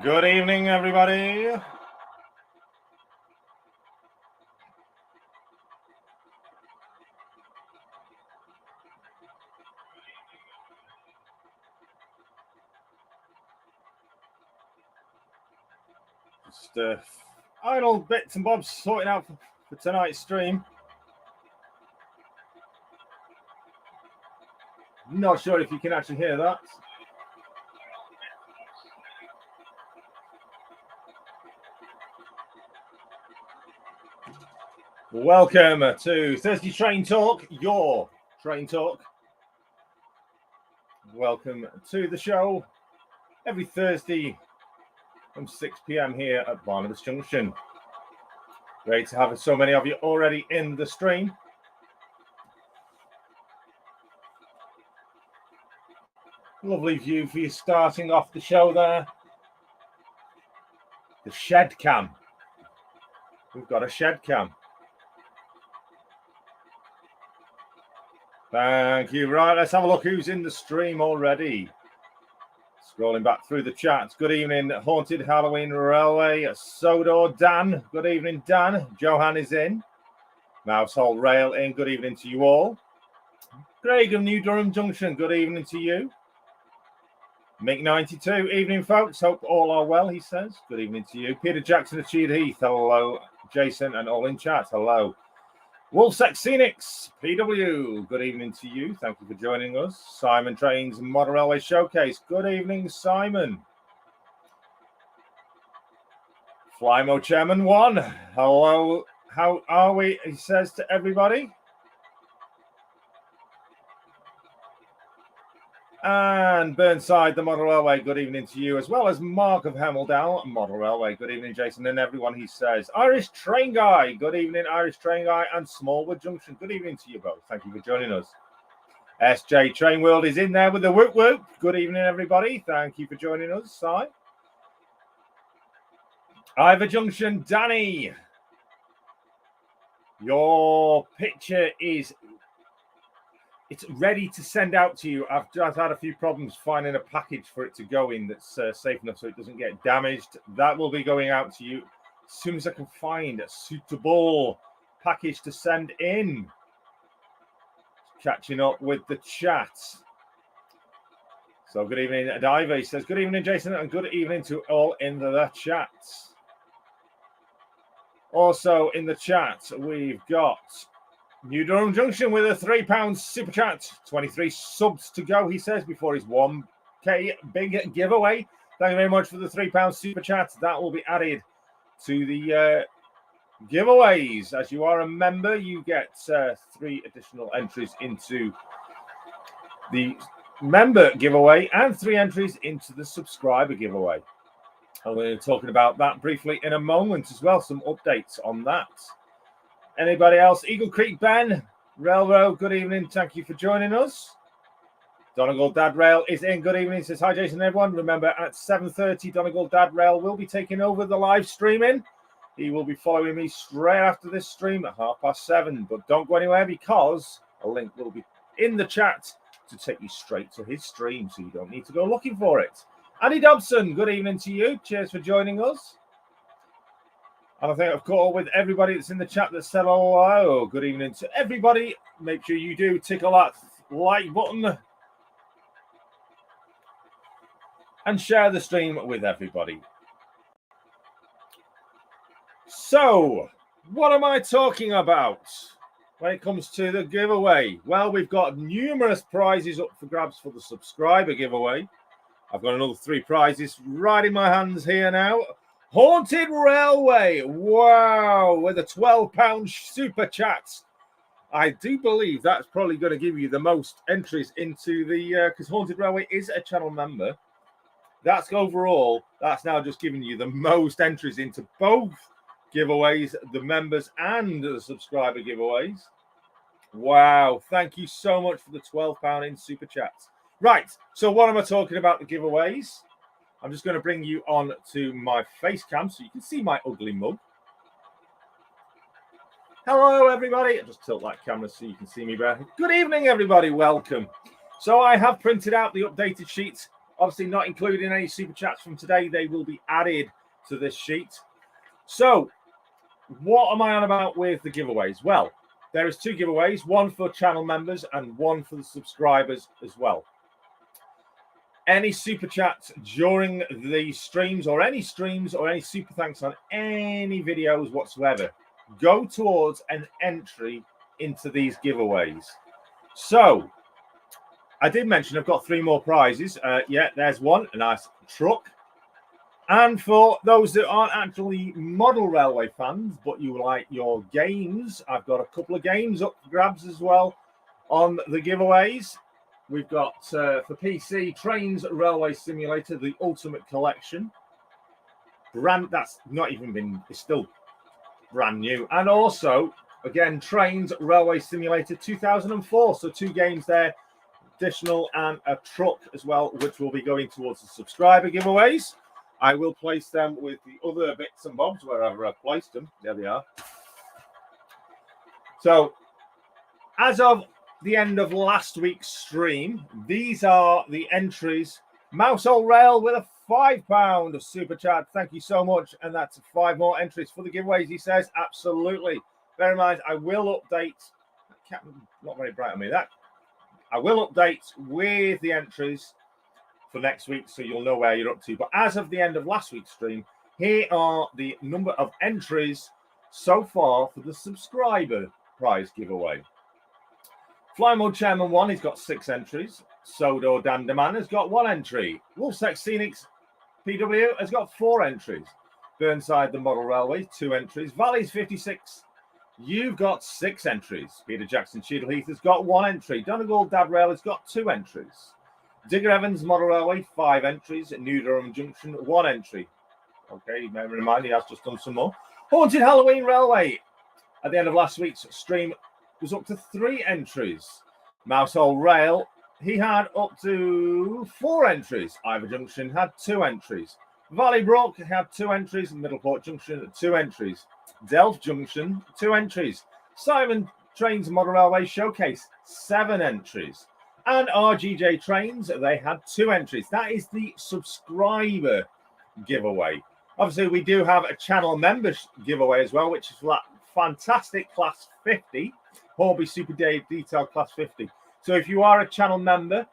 Good evening, everybody. Just idle bits and bobs sorting out for tonight's stream. Not sure if you can actually hear that. Welcome to Thursday Train Talk, your train talk. Welcome to the show every Thursday from 6 p.m. here at Barnabas Junction. Great to have so many of you already in the stream. Lovely view for you starting off the show there. The shed cam. We've got a shed cam. Thank you. Right, let's have a look who's in the stream already. Scrolling back through the chats. Good evening, Haunted Halloween Railway. Sodor Dan. Good evening, Dan. Johan is in. Mousehole Rail in. Good evening to you all. Craig of New Durham Junction. Good evening to you. Mick92. Evening, folks. Hope all are well, he says. Good evening to you. Peter Jackson of Cheetah Heath. Hello. Jason and all in chat. Hello. Wolfsex Scenics, PW, good evening to you. Thank you for joining us. Simon Trains Model Railway Showcase. Good evening, Simon. Flymo Chairman 1. Hello. How are we? He says to everybody. And Burnside, the Model Railway, good evening to you, as well as Mark of Hemeldale, Model Railway. Good evening, Jason, and everyone, he says. Irish Train Guy, good evening, Irish Train Guy, and Smallwood Junction. Good evening to you both. Thank you for joining us. SJ Train World is in there with the whoop whoop. Good evening, everybody. Thank you for joining us, Si. Ivor Junction, Danny. Your picture is... It's ready to send out to you. I've had a few problems finding a package for it to go in that's safe enough so it doesn't get damaged. That will be going out to you as soon as I can find a suitable package to send in. Catching up with the chat. So good evening, Diva. He says, good evening, Jason, and good evening to all in the chat. Also in the chat, we've got... New Durham Junction with a £3 super chat. 23 subs to go, he says, before his 1K big giveaway. Thank you very much for the £3 super chat. That will be added to the giveaways. As you are a member, you get 3 additional entries into the member giveaway and 3 entries into the subscriber giveaway. And we're talking about that briefly in a moment as well. Some updates on that. Anybody else? Eagle Creek Ben, Railroad, good evening. Thank you for joining us. Donegal Dad Rail is in. Good evening. He says, hi, Jason, everyone. Remember, at 7:30, Donegal Dad Rail will be taking over the live streaming. He will be following me straight after this stream at 7:30. But don't go anywhere because a link will be in the chat to take you straight to his stream, so you don't need to go looking for it. Andy Dobson, good evening to you. Cheers for joining us. And I think I've caught up with everybody that's in the chat that said hello. Good evening to everybody. Make sure you do tickle that like button and share the stream with everybody. So, what am I talking about when it comes to the giveaway? Well, we've got numerous prizes up for grabs for the subscriber giveaway. I've got another 3 prizes right in my hands here now. Haunted Railway, wow, with a £12 super chat. I do believe that's probably going to give you the most entries into the, because Haunted Railway is a channel member. That's overall, that's now just giving you the most entries into both giveaways, the members and the subscriber giveaways. Wow, thank you so much for the £12 in super chats. Right, so what am I talking about the giveaways? I'm just going to bring you on to my face cam so you can see my ugly mug. Hello, everybody. I'll just tilt that camera so you can see me better. Good evening, everybody. Welcome. So I have printed out the updated sheets Obviously not including any super chats from today. They will be added to this sheet. So what am I on about with the giveaways? Well, there is 2 giveaways, one for channel members and one for the subscribers as well. Any super chats during the streams or any super thanks on any videos whatsoever go towards an entry into these giveaways. So I did mention I've got 3 more prizes. Yeah, there's one, a nice truck. And for those that aren't actually model railway fans, but you like your games, I've got a couple of games up for grabs as well on the giveaways. We've got for PC, Trains Railway Simulator, the Ultimate Collection. That's not even been, it's still brand new. And also, again, Trains Railway Simulator 2004. So 2 games there, additional, and a truck as well, which will be going towards the subscriber giveaways. I will place them with the other bits and bobs wherever I've placed them. There they are. So, as of the end of last week's stream, these are the entries. Mousehole Rail with a £5 of super chat. Thank you so much. And that's 5 more entries for the giveaways, he says. Absolutely. Bear in mind, I will update. Not very bright on me. I will update with the entries for next week, so you'll know where you're up to. But as of the end of last week's stream, here are the number of entries so far for the subscriber prize giveaway. Fly Mode Chairman 1, he's got 6 entries. Sodo Dandaman has got 1 entry. Wolfsex Scenics PW has got 4 entries. Burnside the Model Railway, 2 entries. Valleys 56, you've got 6 entries. Peter Jackson Cheadle Heath has got 1 entry. Donegal Dab Rail has got 2 entries. Digger Evans Model Railway, 5 entries. New Durham Junction, 1 entry. Okay, bear in mind, he has just done some more. Haunted Halloween Railway, at the end of last week's stream, was up to 3 entries. Mousehole Rail, he had up to 4 entries. Ivor Junction had 2 entries. Valley Brook had 2 entries. Middleport Junction, 2 entries. Delft Junction, 2 entries. Simon Trains Model Railway Showcase, 7 entries. And RGJ Trains, they had 2 entries. That is the subscriber giveaway. Obviously, we do have a channel members giveaway as well, which is that fantastic Class 50, Hornby Super Day Detail Class 50. So if you are a channel member,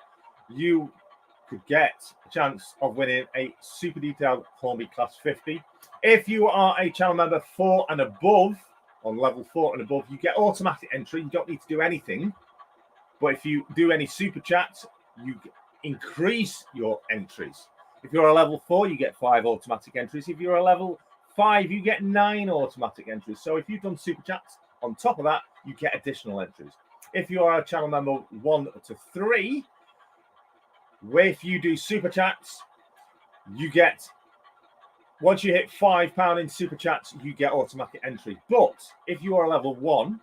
you could get a chance of winning a Super Detailed Hornby Class 50. If you are a channel member 4 and above, on level 4 and above, you get automatic entry. You don't need to do anything. But if you do any super chats, you increase your entries. If you're a level 4, you get 5 automatic entries. If you're a level 5, you get 9 automatic entries. So if you've done super chats, on top of that, you get additional entries. If you are a channel member 1 to 3, if you do super chats, you get, once you hit £5 in super chats, you get automatic entry. But if you are a level 1,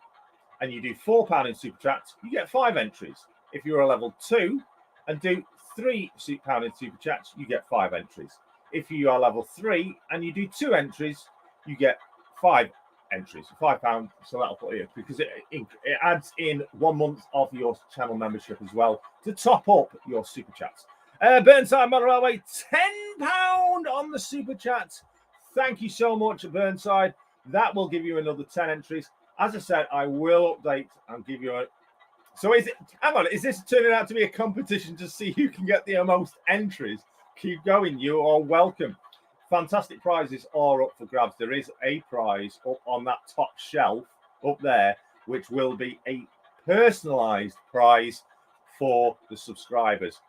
and you do £4 in super chats, you get 5 entries. If you're a level 2 and do £3 in super chats, you get 5 entries. If you are level 3 and you do 2 entries, you get 5 entries. £5, so that'll put you, because it adds in 1 month of your channel membership as well to top up your super chats. Burnside Model Railway, £10 on the super chats. Thank you so much, Burnside. That will give you another 10 entries. As I said, I will update and give you a... So is it... Hang on, is this turning out to be a competition to see who can get the most entries? Keep going. You are welcome. Fantastic prizes are up for grabs. There is a prize up on that top shelf up there, which will be a personalised prize for the subscribers.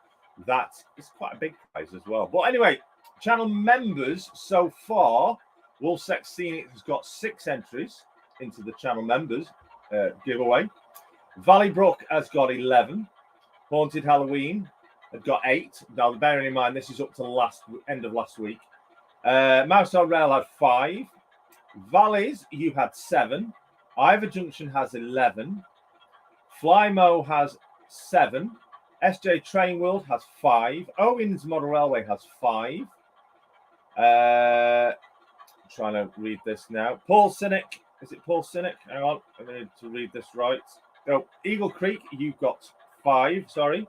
That is quite a big prize as well. But anyway, channel members so far, Wolfsex Scenic has got 6 entries into the channel members giveaway. Valley Brook has got 11. Haunted Halloween has got 8. Now, bearing in mind, this is up to the end of last week. Mousehole Rail had 5. Valleys, you had 7. Ivor Junction has 11. Flymo has 7. SJ Train World has 5. Owens Model Railway has 5. Trying to read this now. Paul Cynic. Is it Paul Cynic? Hang on. I need to read this right. Oh, Eagle Creek, you've got 5. Sorry.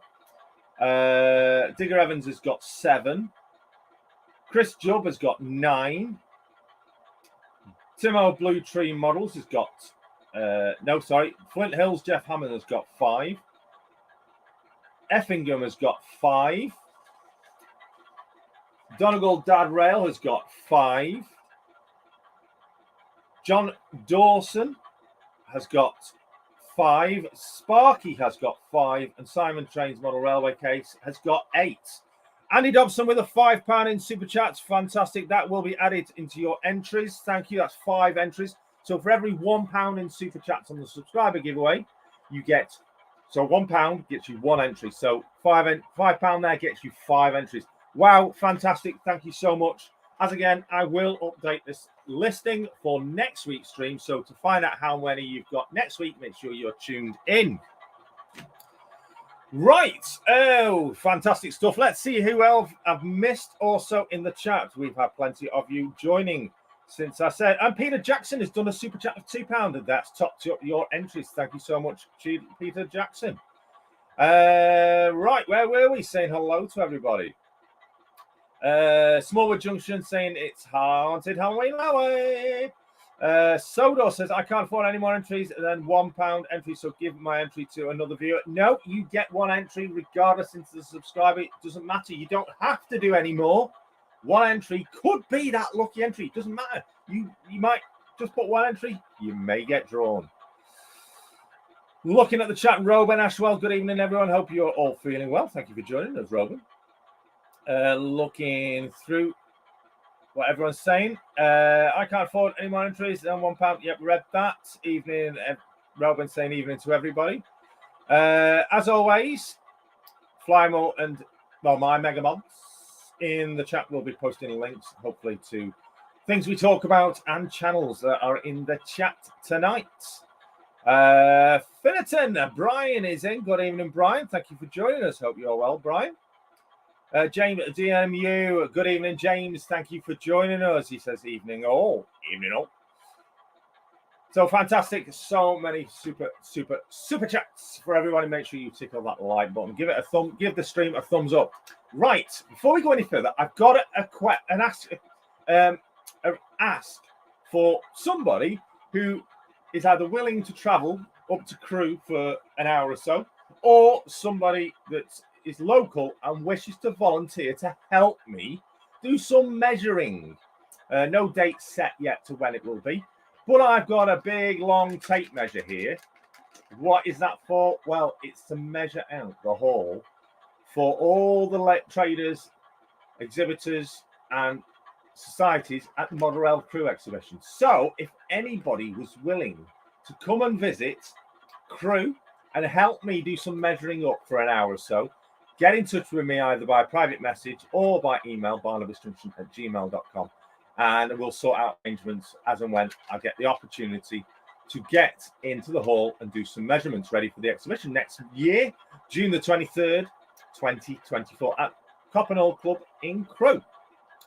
Digger Evans has got 7. Chris Jubb has got 9. Timo Blue Tree Models has got Flint Hills Jeff Hammond has got 5. Effingham has got 5. Donegal Dad Rail has got 5. John Dawson has got 5. Sparky has got 5. And Simon Trains Model Railway Case has got 8. Andy Dobson with a £5 in Super Chats. Fantastic. That will be added into your entries. Thank you. That's 5 entries. So for every £1 in Super Chats on the subscriber giveaway, you get... So £1 gets you 1 entry. So £5 there gets you 5 entries. Wow, fantastic. Thank you so much. As again, I will update this listing for next week's stream. So to find out how many you've got next week, make sure you're tuned in. Right. Oh, fantastic stuff. Let's see who else I've missed also in the chat. We've had plenty of you joining since I said. And Peter Jackson has done a super chat of £2, and that's topped up your entries. Thank you so much, Peter Jackson. Right, where were we? Saying hello to everybody. Smallwood Junction saying it's haunted Halloween. Sodor says, I can't afford any more entries than £1 entry, so give my entry to another viewer. No, you get 1 entry regardless into the subscriber. It doesn't matter. You don't have to do any more. 1 entry could be that lucky entry. It doesn't matter. You might just put 1 entry. You may get drawn. Looking at the chat, Robin Ashwell. Good evening, everyone. Hope you're all feeling well. Thank you for joining us, Robin. Looking through what everyone's saying. I can't afford any more entries than £1. Yep, read that. Evening, Robin saying evening to everybody. As always, Flymo and my Megamons in the chat will be posting links, hopefully, to things we talk about and channels that are in the chat tonight. Finneton, Brian is in. Good evening, Brian. Thank you for joining us. Hope you're well, Brian. James DMU, good evening, James. Thank you for joining us. He says evening all. Evening all. So fantastic. So many super chats for everybody. Make sure you tickle that like button. Give it a thumb. Give the stream a thumbs up. Right. Before we go any further, I've got an ask for somebody who is either willing to travel up to Crewe for an hour or so, or somebody that's is local and wishes to volunteer to help me do some measuring. No date set yet to when it will be, but I've got a big long tape measure here. What is that for? Well, it's to measure out the hall for all the traders, exhibitors and societies at the Model Rail Crewe exhibition. So if anybody was willing to come and visit Crewe and help me do some measuring up for an hour or so, get in touch with me either by private message or by email, barnabasjunction@gmail.com, and we'll sort out arrangements as and when I get the opportunity to get into the hall and do some measurements ready for the exhibition next year, June the 23rd, 2024, at Coppenhall Club in Crewe.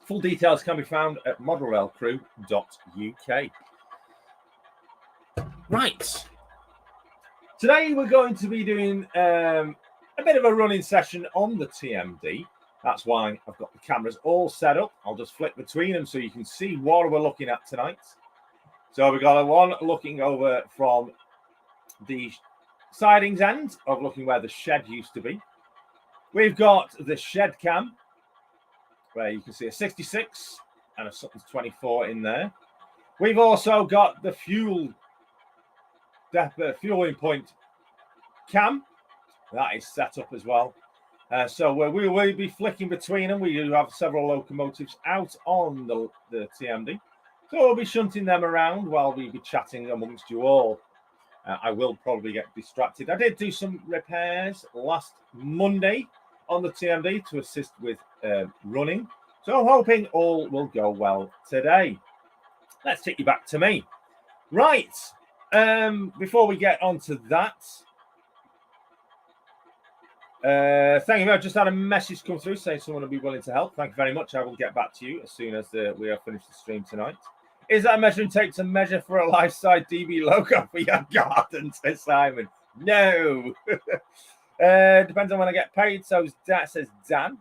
Full details can be found at modelrailcrewe.uk. Right. Today we're going to be doing a bit of a running session on the TMD. That's why I've got the cameras all set up. I'll just flick between them so you can see what we're looking at tonight. So we've got one looking over from the sidings end of looking where the shed used to be. We've got the shed cam where you can see a 66 and a Sutton's 24 in there. We've also got the fueling point cam. That is set up as well. So we will be flicking between them. We do have several locomotives out on the TMD. So we'll be shunting them around while we be chatting amongst you all. I will probably get distracted. I did do some repairs last Monday on the TMD to assist with running. So I'm hoping all will go well today. Let's take you back to me. Right. Before we get on to that, thank you. I just had a message come through saying someone will be willing to help. Thank you very much. I will get back to you as soon as we have finished the stream tonight. Is that a measuring tape to measure for a life-size DB logo for your garden, says Simon? No. Depends on when I get paid. So that says Dan.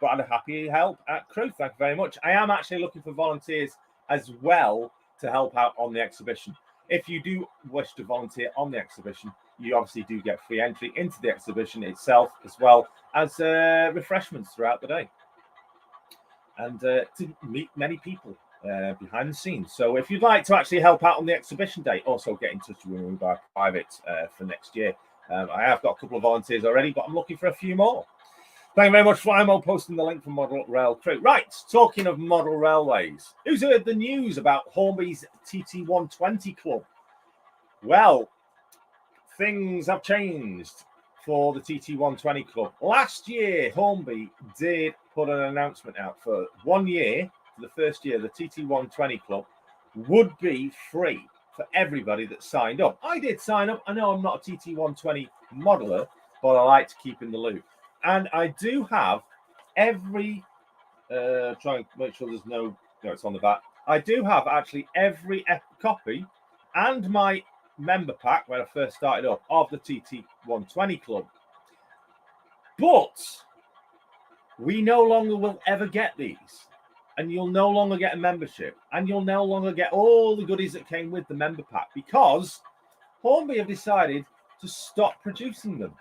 But I'd happy help at crew. Thank you very much. I am actually looking for volunteers as well to help out on the exhibition. If you do wish to volunteer on the exhibition, you obviously do get free entry into the exhibition itself, as well as refreshments throughout the day, and to meet many people behind the scenes. So if you'd like to actually help out on the exhibition day, also get in touch with me by private for next year. I have got a couple of volunteers already, but I'm looking for a few more. Thank you very much, Flymo, posting the link for Model Rail Crew. Right, talking of model railways, who's heard the news about Hornby's TT120 Club? Well, things have changed for the TT120 Club. Last year, Hornby did put an announcement out for 1 year. For the first year, the TT120 Club would be free for everybody that signed up. I did sign up. I know I'm not a TT120 modeler, but I like to keep in the loop. And I do have every, try and make sure there's no, it's on the back. I do have actually every copy and my member pack when I first started up of the TT120 Club. But we no longer will ever get these. And you'll no longer get a membership. And you'll no longer get all the goodies that came with the member pack, because Hornby have decided to stop producing them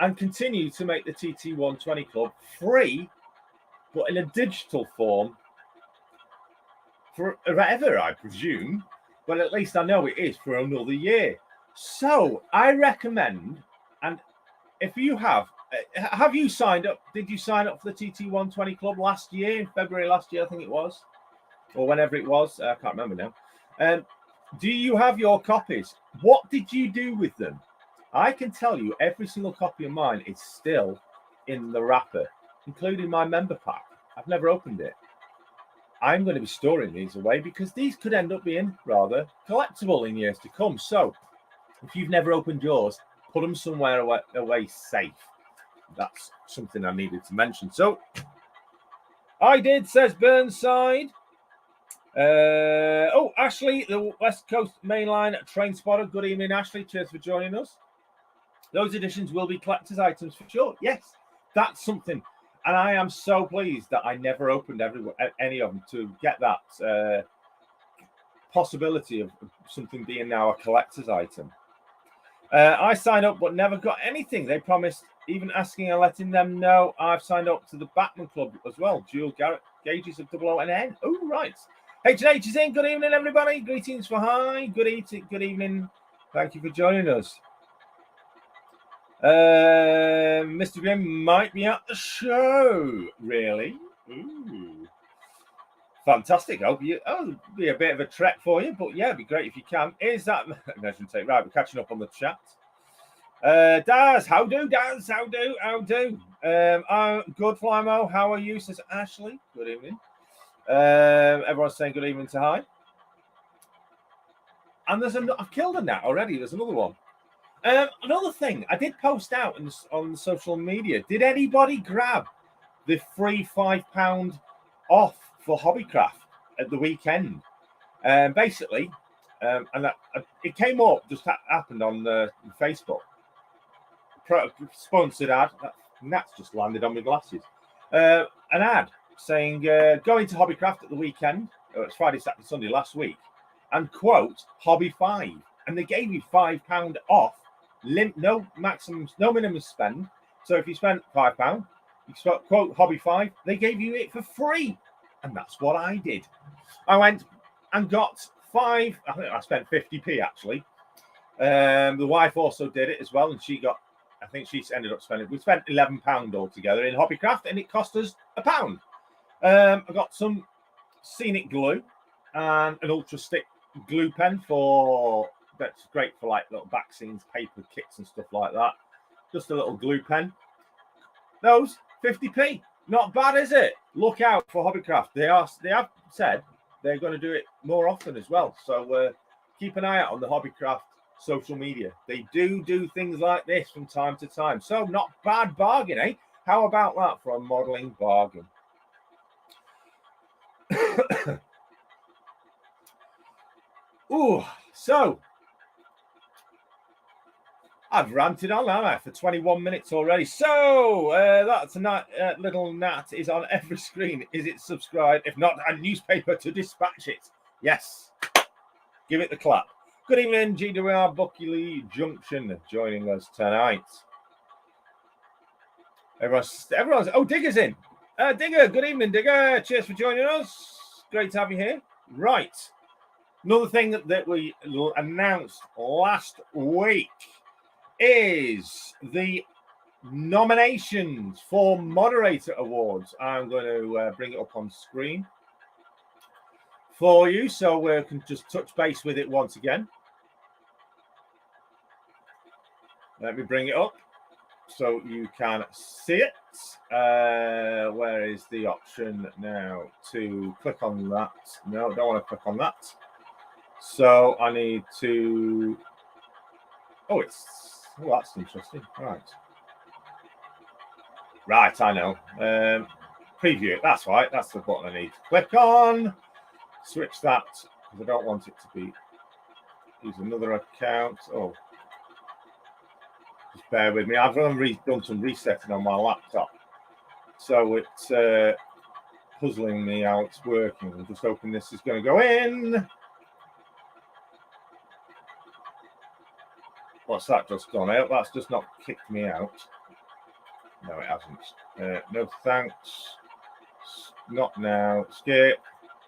and continue to make the TT120 Club free, but in a digital form forever, I presume. But at least I know it is for another year. So I recommend, and if you have you signed up? Did you sign up for the TT120 Club last year, in February last year, I think it was, or whenever it was? I can't remember now. Do you have your copies? What did you do with them? I can tell you every single copy of mine is still in the wrapper, including my member pack. I've never opened it. I'm going to be storing these away because these could end up being rather collectible in years to come. So if you've never opened yours, put them somewhere away safe. That's something I needed to mention. So I did, says Burnside. Ashley, the West Coast Mainline train spotter. Good evening, Ashley. Cheers for joining us. Those editions will be collector's items for sure. Yes, that's something. And I am so pleased that I never opened any of them to get that possibility of something being now a collector's item. I signed up but never got anything. They promised, even asking and letting them know. I've signed up to the Batman Club as well. Dual gauges of 00 and N. Oh, right. H&H is in. Good evening, everybody. Greetings for hi. Good evening. Thank you for joining us. Mr. Grimm might be at the show. Really? Ooh. Fantastic. It'll be a bit of a trek for you, but yeah, it'd be great if you can. Is that measuring tape? Right, we're catching up on the chat. Daz, how do? Daz, how do? Good, Flymo. How are you? Says Ashley. Good evening. Everyone's saying good evening to hi. And I've killed a gnat already. There's another one. Another thing, I did post out on social media. Did anybody grab the free £5 off for Hobbycraft at the weekend? Basically, it came up, just happened on Facebook. Sponsored ad. That's just landed on my glasses. An ad saying, going to Hobbycraft at the weekend. It's Friday, Saturday, Sunday last week. And quote, Hobby 5. And they gave you £5 off. No minimum spend. So if you spent £5, you quote Hobby 5, they gave you it for free. And that's what I did. I went and got 5. I think I spent 50p actually. The wife also did it as well, and I think she ended up spending. We spent £11 altogether in Hobbycraft, and it cost us £1. I got some scenic glue and an ultra stick glue pen that's great for like little back scenes, paper kits and stuff like that. Just a little glue pen. Those 50p. Not bad, is it? Look out for Hobbycraft. They have said they're going to do it more often as well. So keep an eye out on the Hobbycraft social media. They do things like this from time to time. So not bad bargain, eh? How about that for a modeling bargain? Ooh, so I've ranted on, haven't I, for 21 minutes already. So that's a little gnat is on every screen. Is it subscribed? If not, a newspaper to dispatch it. Yes. Give it the clap. Good evening, GWR Buckley Junction joining us tonight. Everyone's. Oh, Digger's in. Digger, good evening, Digger. Cheers for joining us. Great to have you here. Right. Another thing that we announced last week is the nominations for moderator awards. I'm going to bring it up on screen for you so we can just touch base with it once again. Let me bring it up so you can see it. Where is the option now to click on that? No, don't want to click on that. So I need to. Oh, that's interesting. Right, I know. Preview it. That's right. That's the button I need to click on. Switch that because I don't want it to be. Use another account. Oh. Just bear with me. I've done some resetting on my laptop. So it's puzzling me how it's working. I'm just hoping this is going to go in. What's that just gone out? That's just not kicked me out. No, it hasn't. No thanks. Not now. Skip.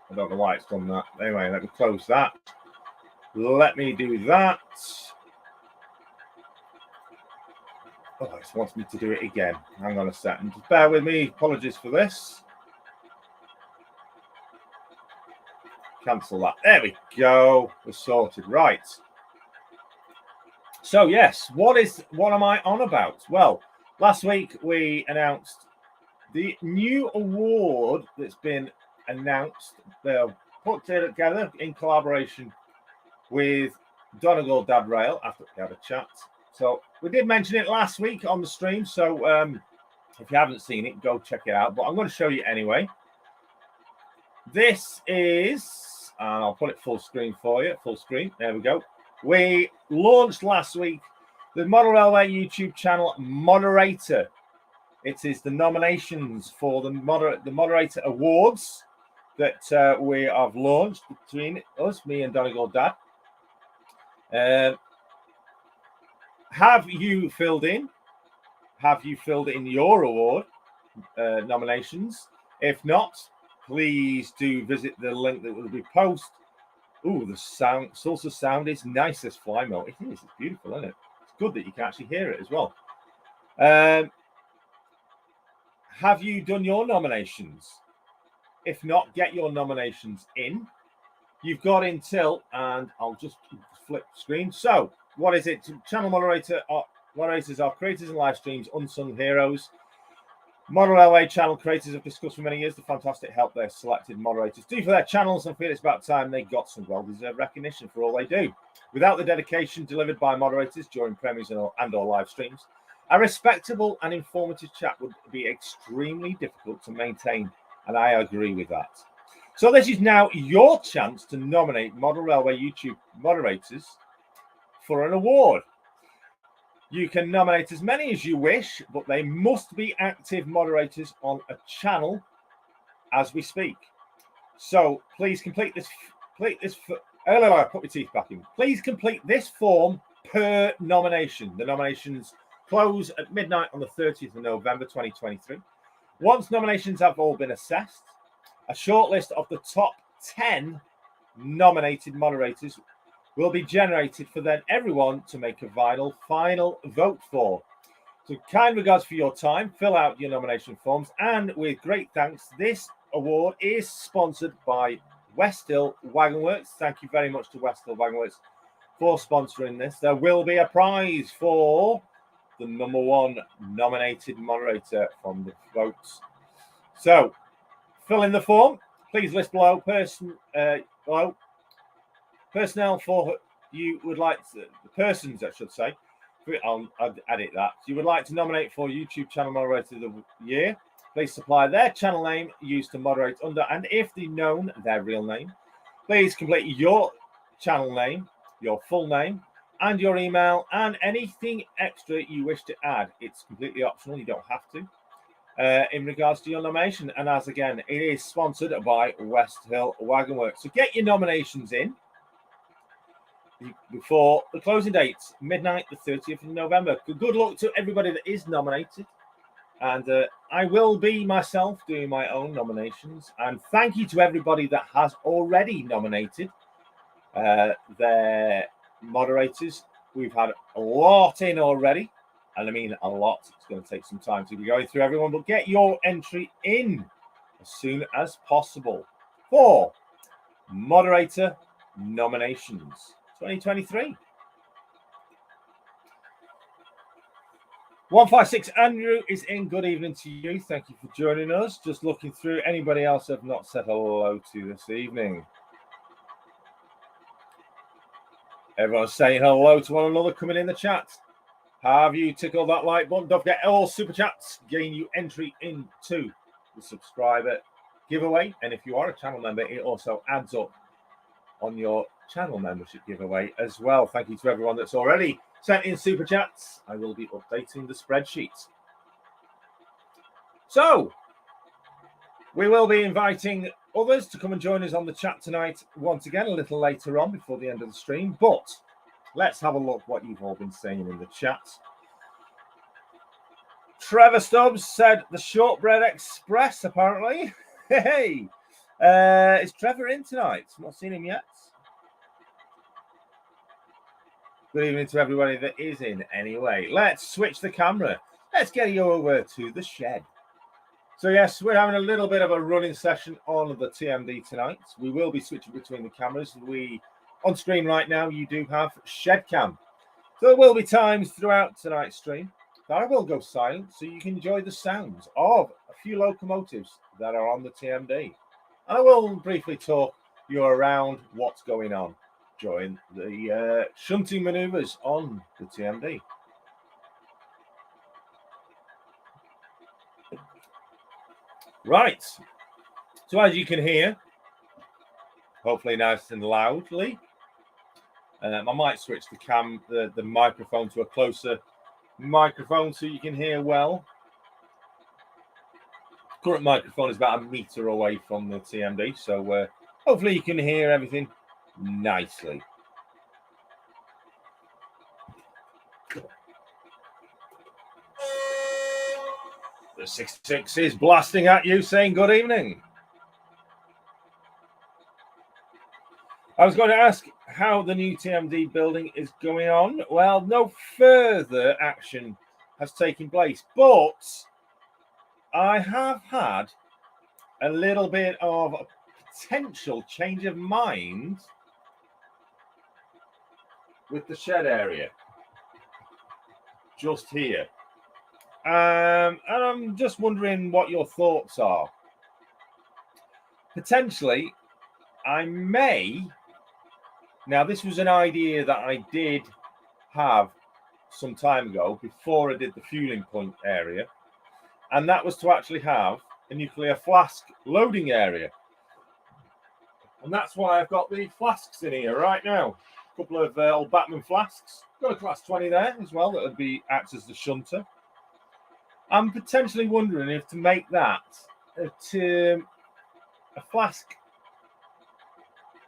I don't know why it's done that. Anyway, let me close that. Let me do that. Oh, it wants me to do it again. Hang on a second. Just bear with me. Apologies for this. Cancel that. There we go. We're sorted. Right. So, yes, what am I on about? Well, last week we announced the new award that's been announced. They're put together in collaboration with Donegal Dad Rail after we had a chat. So we did mention it last week on the stream. So if you haven't seen it, go check it out. But I'm going to show you anyway. This is, and I'll put it full screen for you. Full screen. There we go. We launched last week the Model Railway YouTube channel Moderator. It is the nominations for the Moderator Awards that we have launched between us, me and Donegal Dad. Have you filled in? Have you filled in your award nominations? If not, please do visit the link that will be posted. Ooh, the source of sound is nice, this fly mode. It is. It's beautiful, isn't it? It's good that you can actually hear it as well. Have you done your nominations? If not, get your nominations in. You've got until, and I'll just flip screen. So, what is it? Channel moderators are creators and live streams, unsung heroes. Model Railway channel creators have discussed for many years the fantastic help their selected moderators do for their channels, and feel it's about time they got some well-deserved recognition for all they do. Without the dedication delivered by moderators during premieres and or live streams, a respectable and informative chat would be extremely difficult to maintain, and I agree with that. So this is now your chance to nominate Model Railway YouTube moderators for an award. You can nominate as many as you wish, but they must be active moderators on a channel as we speak. So please complete this. Put my teeth back in. Please complete this form per nomination. The nominations close at midnight on the 30th of November 2023. Once nominations have all been assessed, a shortlist of the top 10 nominated moderators will be generated for then everyone to make a final vote for. So kind regards for your time, fill out your nomination forms, and with great thanks, this award is sponsored by West Hill Wagon Works. Thank you very much to West Hill Wagon Works for sponsoring this. There will be a prize for the number one nominated moderator from the votes. So fill in the form. Please list below personnel for you would like to, the persons, I should say. I'll edit that. You would like to nominate for YouTube channel moderator of the year. Please supply their channel name used to moderate under, and if they known, their real name. Please complete your channel name, your full name, and your email and anything extra you wish to add. It's completely optional. You don't have to. In regards to your nomination. And as again, it is sponsored by West Hill Wagon Works. So get your nominations in before the closing dates, midnight, the 30th of November. Good luck to everybody that is nominated. And I will be myself doing my own nominations. And thank you to everybody that has already nominated their moderators. We've had a lot in already. And I mean a lot. It's going to take some time to be going through everyone. But get your entry in as soon as possible for moderator nominations 2023. 156 Andrew is in. Good evening to you. Thank you for joining us. Just looking through anybody else I've not said hello to this evening. Everyone's saying hello to one another coming in the chat. Have you tickled that like button? Don't forget all super chats gain you entry into the subscriber giveaway. And if you are a channel member, it also adds up on your channel membership giveaway as well. Thank you to everyone that's already sent in super chats. I will be updating the spreadsheet. So we will be inviting others to come and join us on the chat tonight once again a little later on before the end of the stream. But let's have a look what you've all been saying in the chat. Trevor Stubbs said the Shortbread Express, apparently. Hey, is Trevor in tonight? Not seen him yet. Good evening to everybody that is in anyway. Let's switch the camera. Let's get you over to the shed. So yes, we're having a little bit of a running session on the TMD tonight. We will be switching between the cameras. On screen right now, you do have shed cam. So there will be times throughout tonight's stream that I will go silent so you can enjoy the sounds of a few locomotives that are on the TMD. And I will briefly talk you around what's going on during the shunting manoeuvres on the TMD. Right. So as you can hear, hopefully nice and loudly, I might switch the microphone to a closer microphone so you can hear well. Current microphone is about a meter away from the TMD, so hopefully you can hear everything nicely. The 66 is blasting at you, saying good evening. I was going to ask how the new TMD building is going on. Well, no further action has taken place, but I have had a little bit of a potential change of mind with the shed area just here. And I'm just wondering what your thoughts are. Potentially, I may... Now, this was an idea that I did have some time ago before I did the fueling point area. And that was to actually have a nuclear flask loading area. And that's why I've got the flasks in here right now. A couple of old Batman flasks. Got a class 20 there as well that would be acts as the shunter. I'm potentially wondering if to make that a flask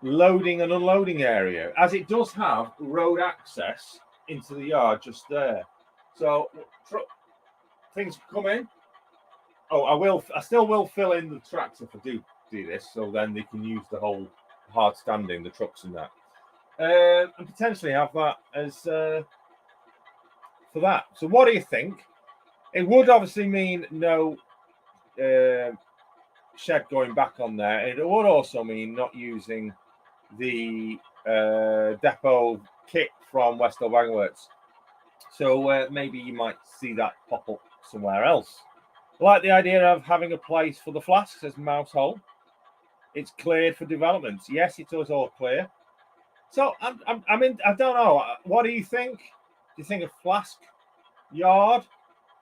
loading and unloading area, as it does have road access into the yard just there. So things come in. Oh, I still will fill in the tracks if I do this, so then they can use the whole hard standing, the trucks and that. And potentially have that as for that. So what do you think? It would obviously mean no shed going back on there. It would also mean not using the depot kit from West Hill Wagon Works. So maybe you might see that pop up somewhere else. I like the idea of having a place for the flasks as mouse hole. It's cleared for development. Yes, it is all clear. So I mean, I don't know. What do you think? Do you think a flask yard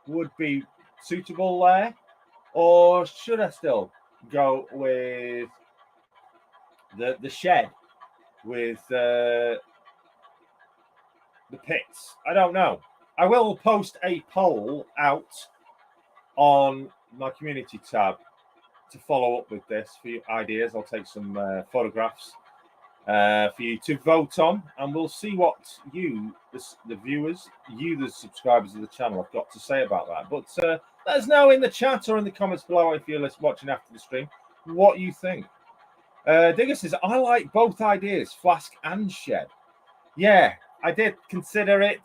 would be suitable there, or should I still go with the shed with the pits. I don't know. I will post a poll out on my community tab to follow up with this for your ideas. I'll take some photographs for you to vote on, and we'll see what you, the viewers, you, the subscribers of the channel, have got to say about that. But let us know in the chat or in the comments below if you're watching after the stream what you think. Digger says, I like both ideas, flask and shed. Yeah, I did consider it,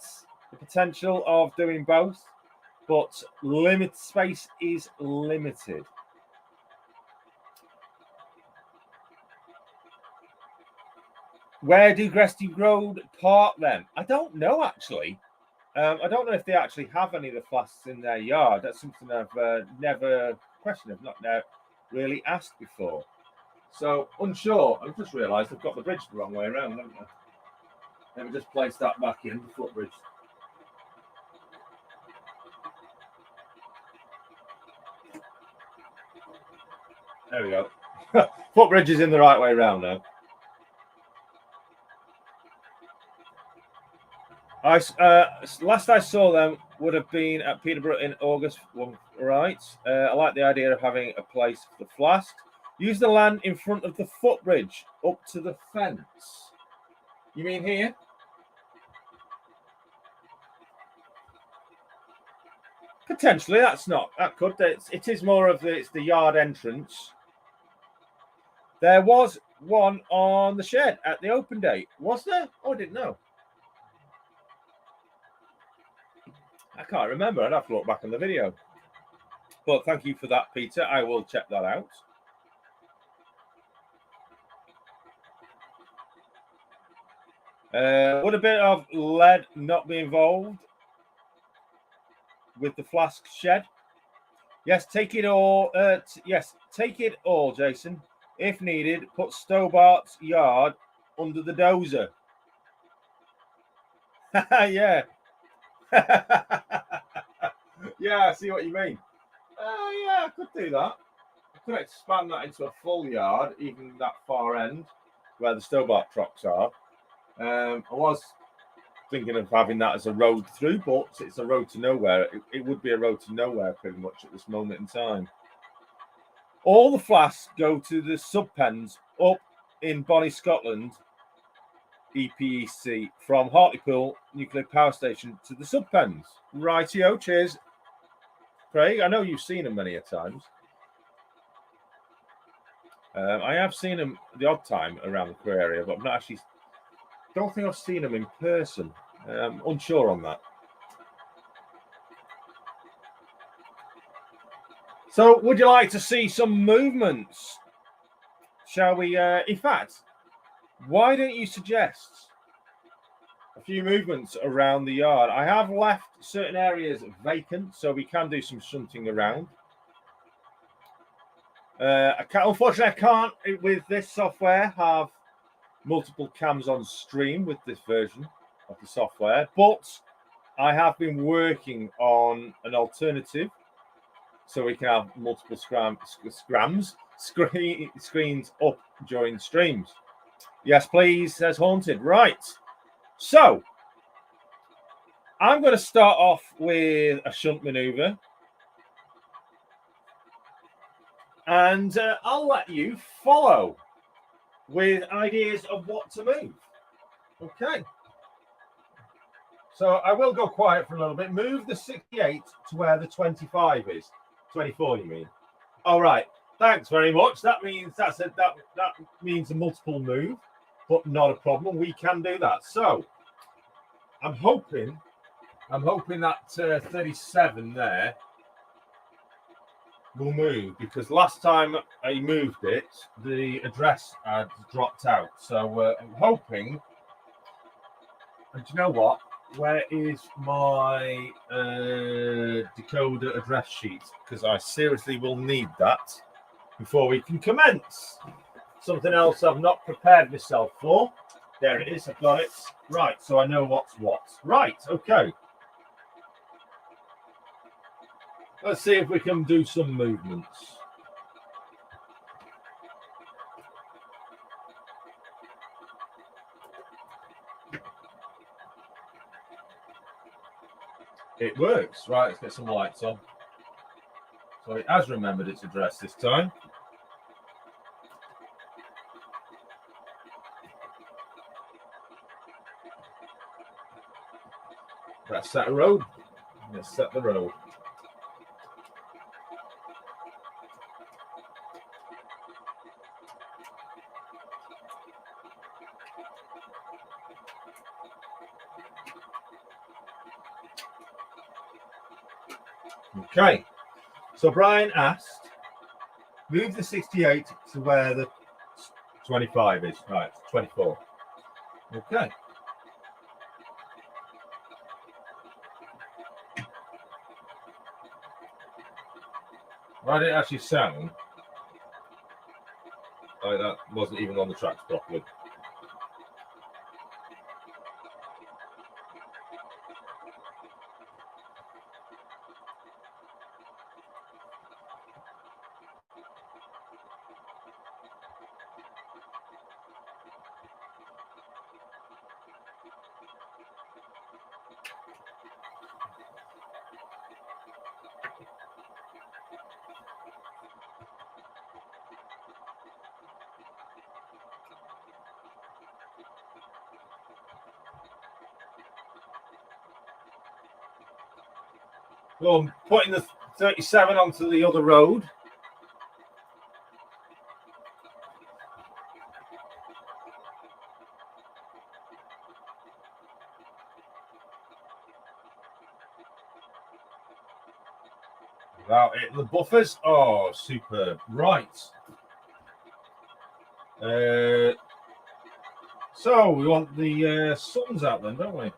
the potential of doing both, but limit space is limited. Where do Gresty Road park then? I don't know, actually. I don't know if they actually have any of the flasks in their yard. That's something I've never questioned. I've not really asked before. So, unsure. I've just realised I've got the bridge the wrong way around, haven't I? Let me just place that back in, the footbridge. There we go. Footbridge is in the right way around now. Last I saw them would have been at Peterborough in August. Right. I like the idea of having a place for the flask. Use the land in front of the footbridge up to the fence. You mean here? Potentially, that could. It is more of it's the yard entrance. There was one on the shed at the open day. Was there? Oh, I didn't know. I can't remember. I'd have to look back on the video. But thank you for that, Peter. I will check that out. Would a bit of lead not be involved with the flask shed? Yes, take it all. Yes, take it all, Jason. If needed, put Stobart's yard under the dozer. Yeah. Yeah, I see what you mean. Yeah, I could do that. I could expand that into a full yard, even that far end where the Stobart trucks are. I was thinking of having that as a road through, but it's a road to nowhere. It would be a road to nowhere pretty much at this moment in time. All the flasks go to the sub-pens up in Bonnie, Scotland, EPEC, from Hartlepool Nuclear Power Station to the sub-pens. Rightio, cheers. Craig, I know you've seen them many a times. I have seen them the odd time around the Crewe area, but I've not actually... Don't think I've seen them in person. Unsure on that. So, would you like to see some movements? Shall we? In fact, why don't you suggest a few movements around the yard? I have left certain areas vacant, so we can do some shunting around. Unfortunately, I can't, with this software, have multiple cams on stream with this version of the software, but I have been working on an alternative so we can have multiple screens up during streams. Yes, please, says Haunted. Right. So, I'm going to start off with a shunt maneuver. And I'll let you follow with ideas of what to move. Okay. So I will go quiet for a little bit. Move the 68 to where the 25 is. 24, you mean? All right. Thanks very much. That means that means a multiple move, but not a problem. We can do that. So I'm hoping that 37 there will move, because last time I moved it, the address had dropped out. So I'm hoping. And do you know what? Where is my decoder address sheet? Because I seriously will need that before we can commence. Something else I've not prepared myself for. There it is. I've got it. Right, so I know what's what. Right, okay. Let's see if we can do some movements. It works. Right, let's get some lights on. So it has remembered its address this time. Let's set a road. Let's set the road. Okay. So Brian asked, move the 68 to where the 25 is. Right, 24. Okay. Why did it actually sound like that wasn't even on the tracks properly? Well, I'm putting the 37 onto the other road. Without hitting the buffers. Oh, superb. Right. So we want the suns out then, don't we?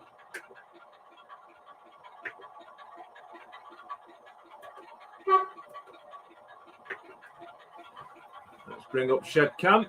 Let's bring up shed cam.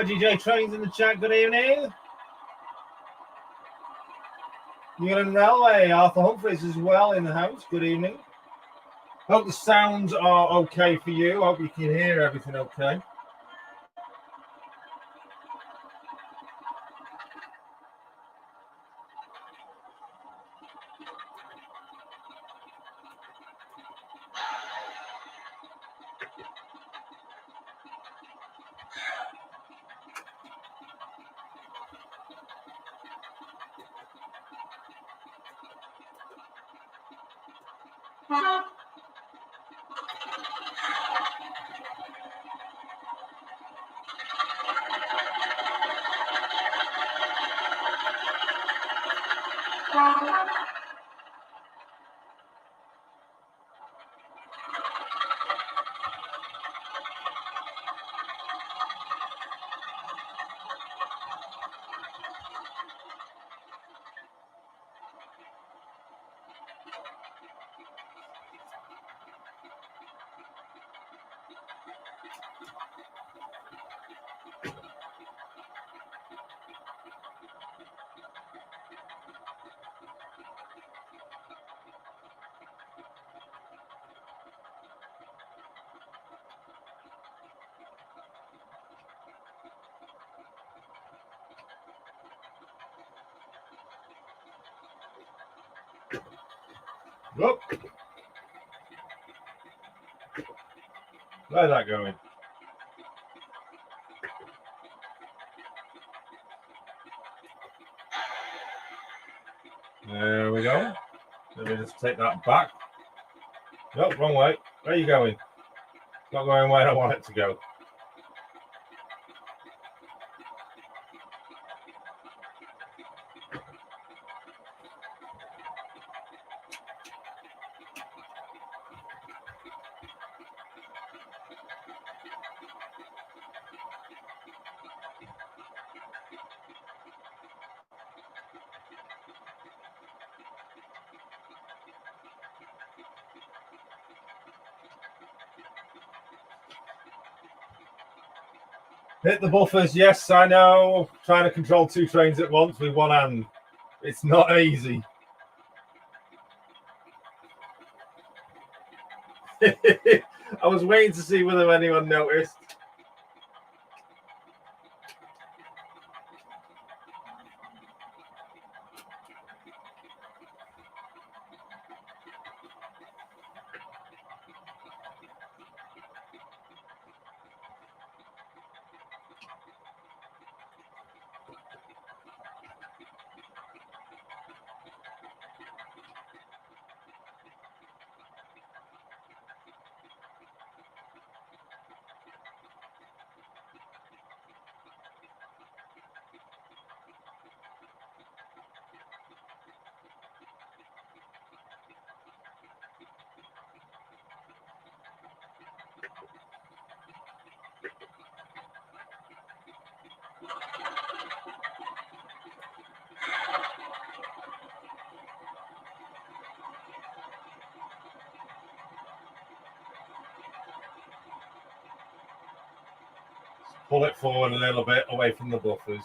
OGJ Trains in the chat, good evening. New England Railway, Arthur Humphreys as well in the house, good evening. Hope the sounds are okay for you. Hope you can hear everything okay. Look. Where's that going? There we go. Let me just take that back. Nope, wrong way. Where are you going? Not going where I want it to go. Hit the buffers. Yes, I know. Trying to control two trains at once with one hand. It's not easy. I was waiting to see whether anyone noticed. Pull it forward a little bit away from the buffers.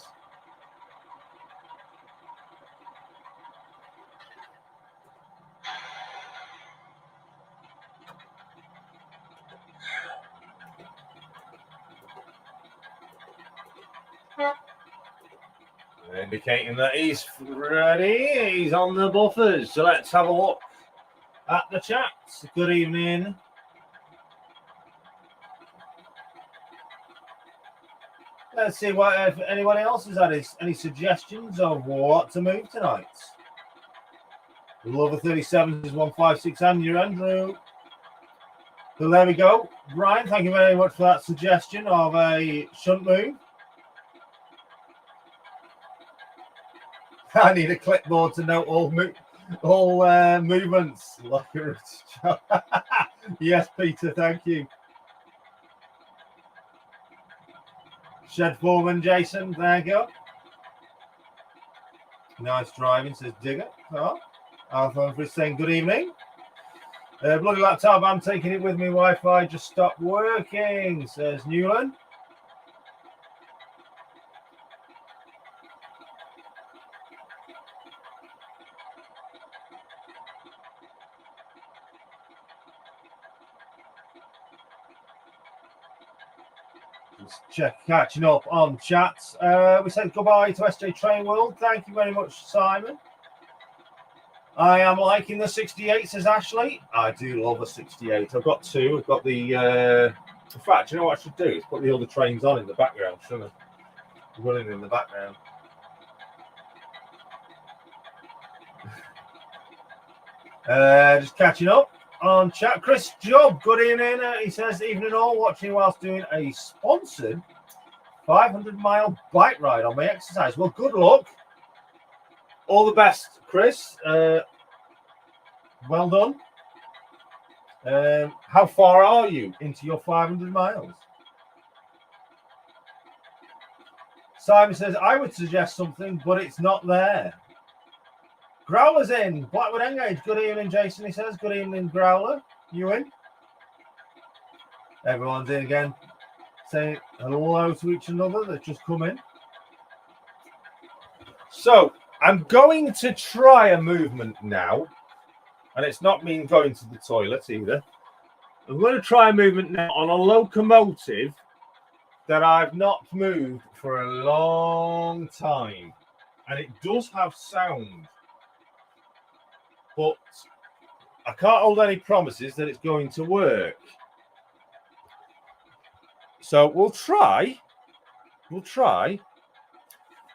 Indicating that he's ready. He's on the buffers. So let's have a look at the chat. Good evening. Let's see what if anyone else has had any suggestions of what to move tonight. Lover 37 is 156 and you're Andrew. So there we go. Brian, thank you very much for that suggestion of a shunt move. I need a clipboard to note all movements. Yes, Peter, thank you. Shed foreman, Jason, there you go. Nice driving, says Digger. Oh, Alpha is saying good evening. Bloody laptop, I'm taking it with me. Wi-Fi just stopped working, says Newland. Catching up on chats. We said goodbye to SJ Train World. Thank you very much, Simon. I am liking the 68, says Ashley. I do love a 68. I've got two. I've got the. In fact, you know what I should do? Is put the other trains on in the background, shouldn't I? Running in the background. Just catching up on chat. Chris Job, good evening. He says, evening all, watching whilst doing a sponsored 500-mile bike ride on my exercise. Well, good luck. All the best, Chris. Well done. How far are you into your 500 miles? Simon says, I would suggest something, but it's not there. Growler's in. Blackwood Engage. Good evening, Jason, he says. Good evening, Growler. You in? Everyone's in again. Saying hello to each another that just come in. So, I'm going to try a movement now. And it's not me going to the toilet either. I'm going to try a movement now on a locomotive that I've not moved for a long time. And it does have sound. But I can't hold any promises that it's going to work. So we'll try. We'll try.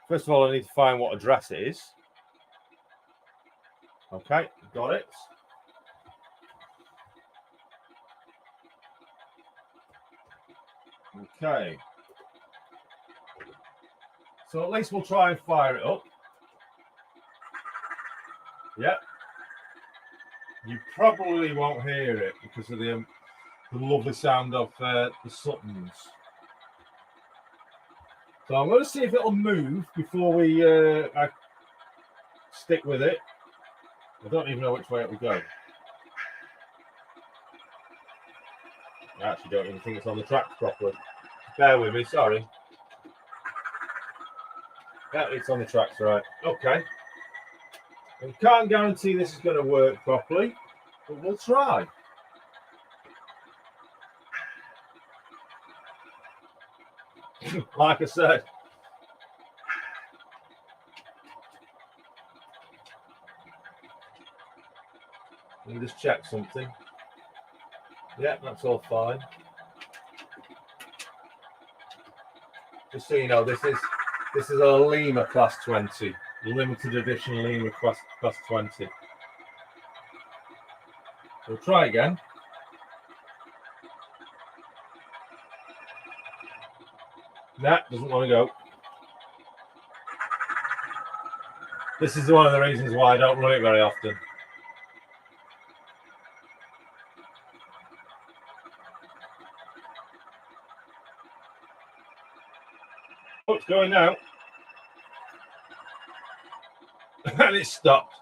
First of all, I need to find what address it is. Okay, got it. Okay. So at least we'll try and fire it up. Yep. You probably won't hear it because of the lovely sound of the Suttons. So I'm going to see if it'll move before we I stick with it. I don't even know which way it will go. I actually don't even think it's on the track properly. Bear with me, sorry. Yeah, it's on the tracks, right. Okay. I can't guarantee this is going to work properly, but we'll try. Like I said, let me just check something. Yeah, that's all fine. Just so you know, this is a Lima Class 20, limited edition Lima Class 20. We'll try again. Nah, doesn't want to go. This is one of the reasons why I don't run it very often. Oh, it's going now. And it stopped.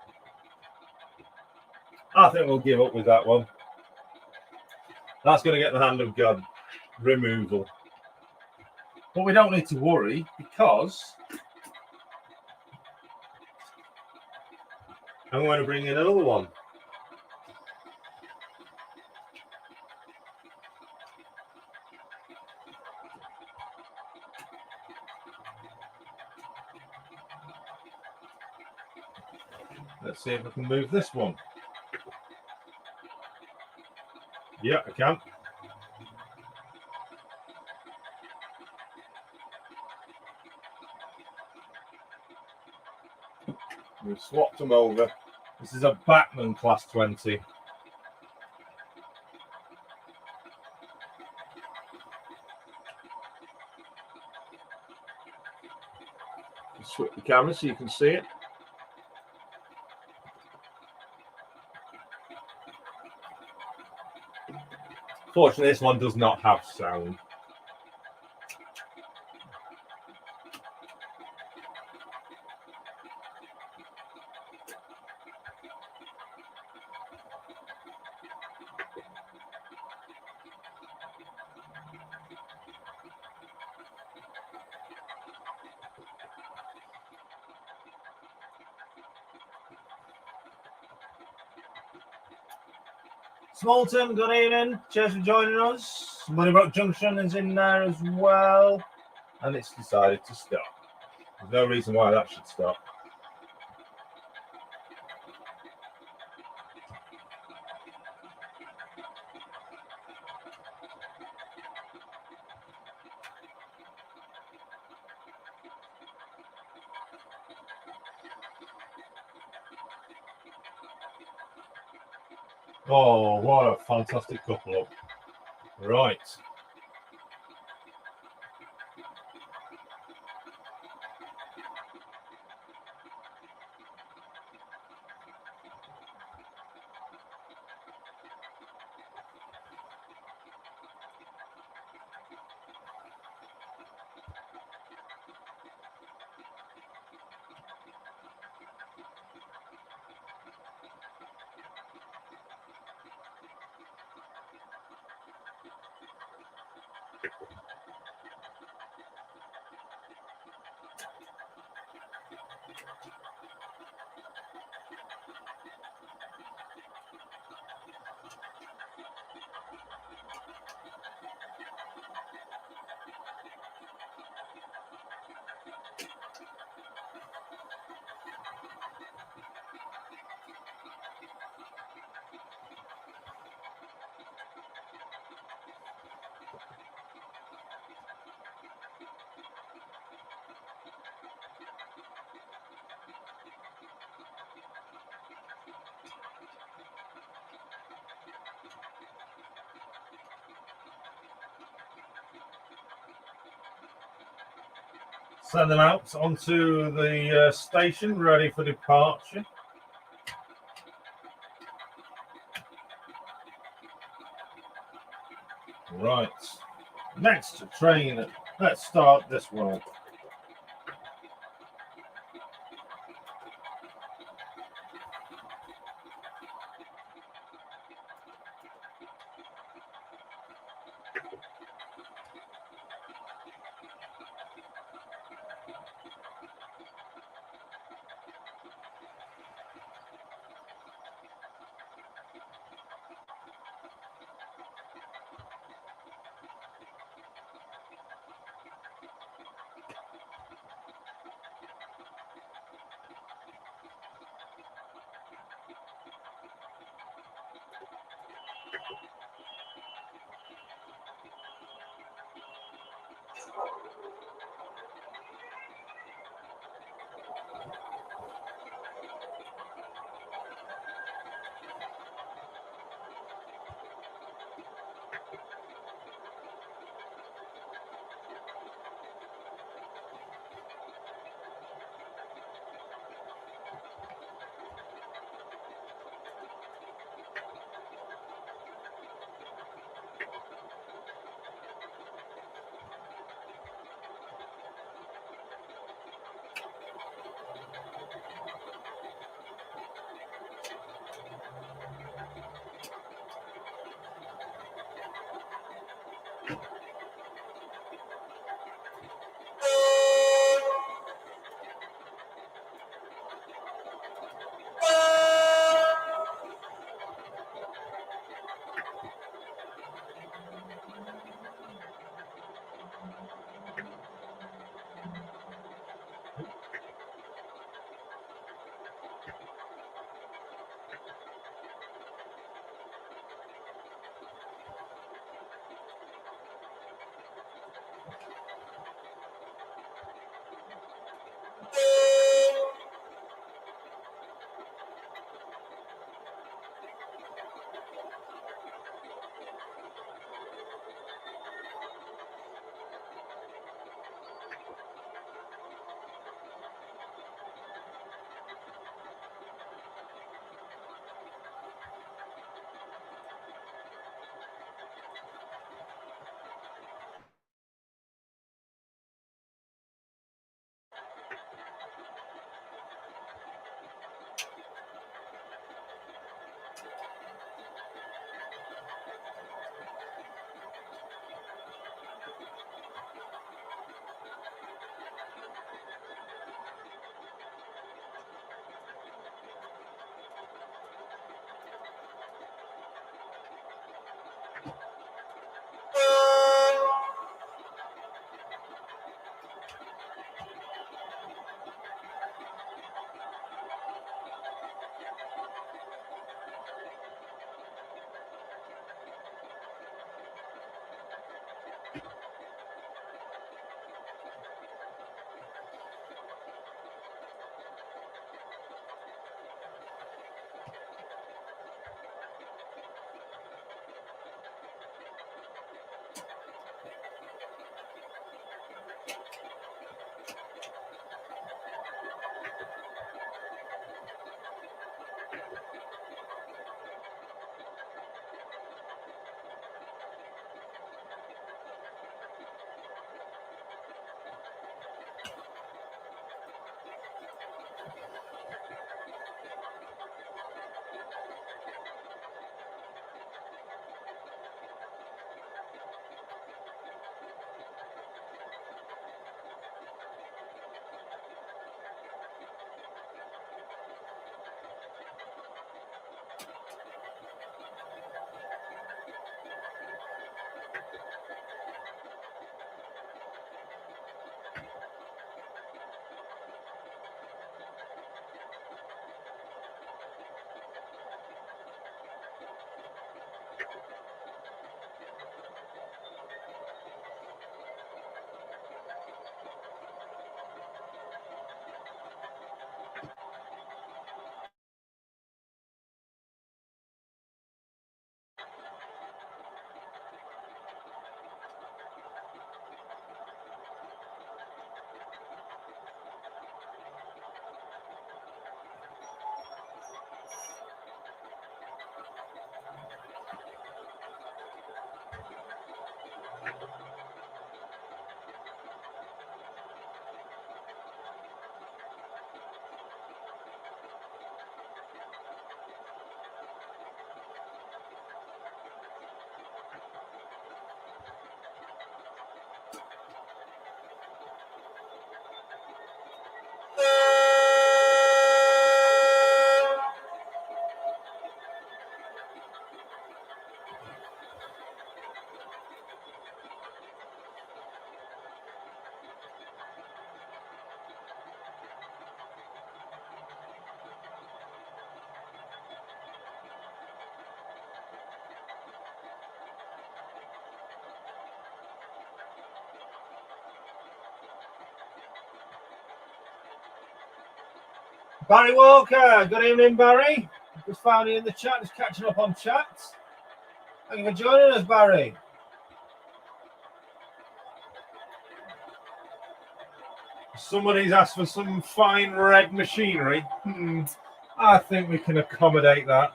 I think we'll give up with that one. That's going to get the hand of God removal. But we don't need to worry because I'm going to bring in another one. Let's see if I can move this one. Yeah, I can. We've swapped them over. This is a Batman Class 20. switch the camera so you can see it. Fortunately, this one does not have sound. Smolton, good evening. Cheers for joining us. Barnabas Junction is in there as well. And it's decided to stop. There's no reason why that should stop. Oh, what a fantastic couple up. Right. Send them out onto the station, ready for departure. Right. Next train. Let's start this one. Barry Walker, good evening, Barry. Just found you in the chat, just catching up on chats. Thank you for joining us, Barry. Somebody's asked for some fine red machinery. I think we can accommodate that.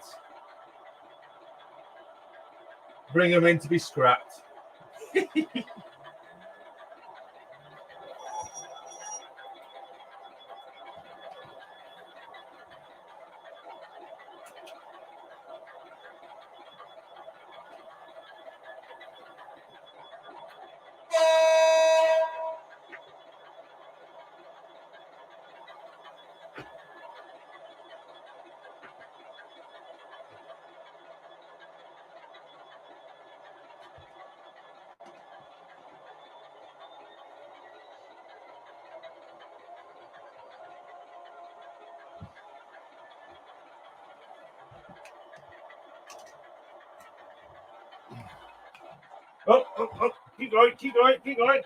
Bring them in to be scrapped. Oh, keep going.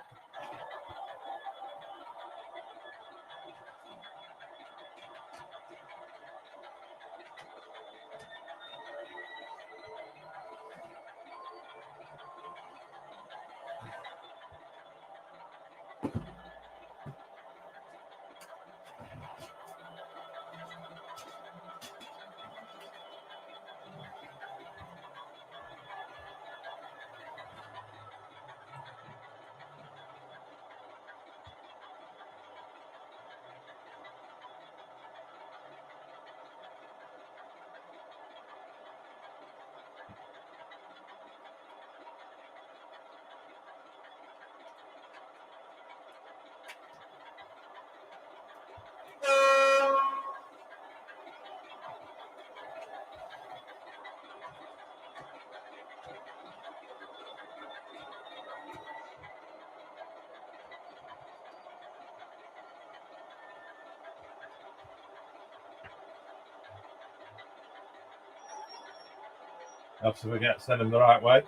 Helps if we send them the right way.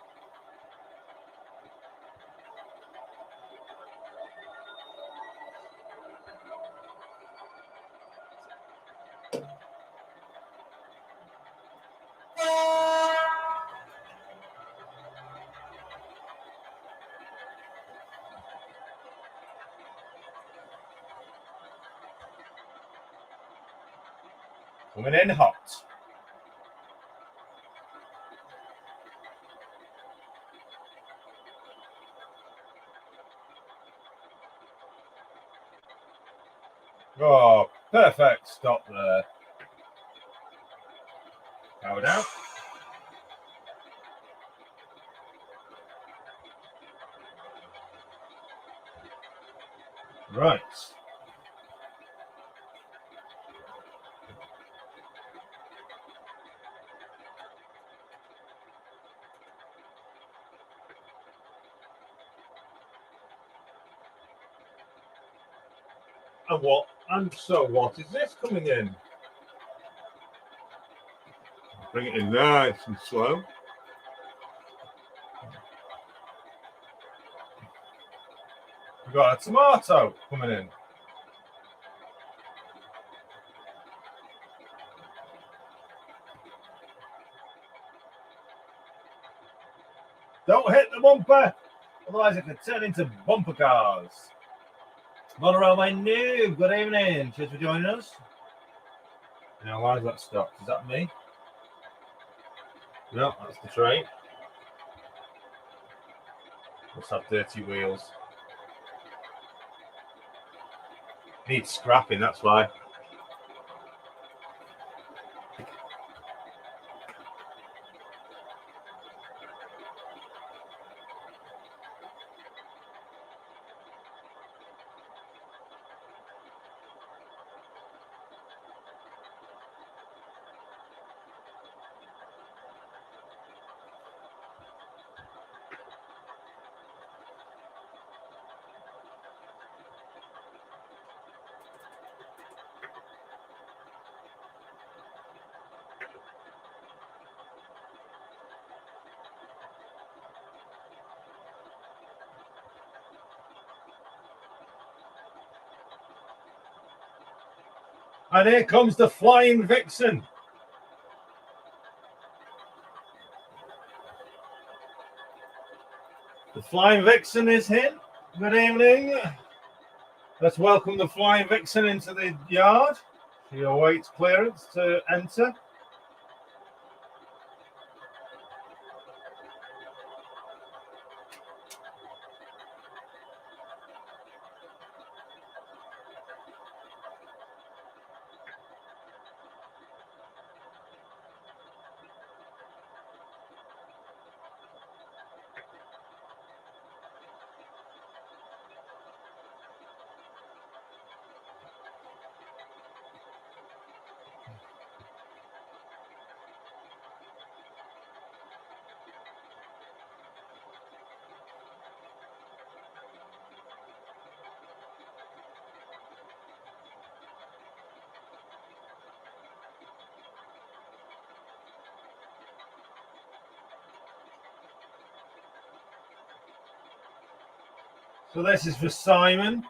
Coming in hot. Oh, perfect stop there. Power down. Right. And so what is this coming in? Bring it in nice and slow. We've got a tomato coming in. Don't hit the bumper, otherwise it could turn into bumper cars. Model Railway Noob, good evening. Cheers for joining us. Now, why is that stopped? Is that me? No, that's the train. Must have dirty wheels. Needs scrapping, that's why. And here comes the Flying Vixen. The Flying Vixen is here. Good evening. Let's welcome the Flying Vixen into the yard. She awaits clearance to enter. So this is for Simon.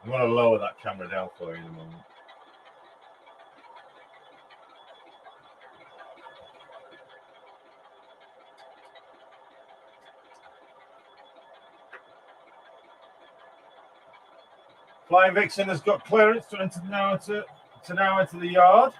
I'm going to lower that camera down for you in a moment. Flying Vixen has got clearance to enter now into the yard.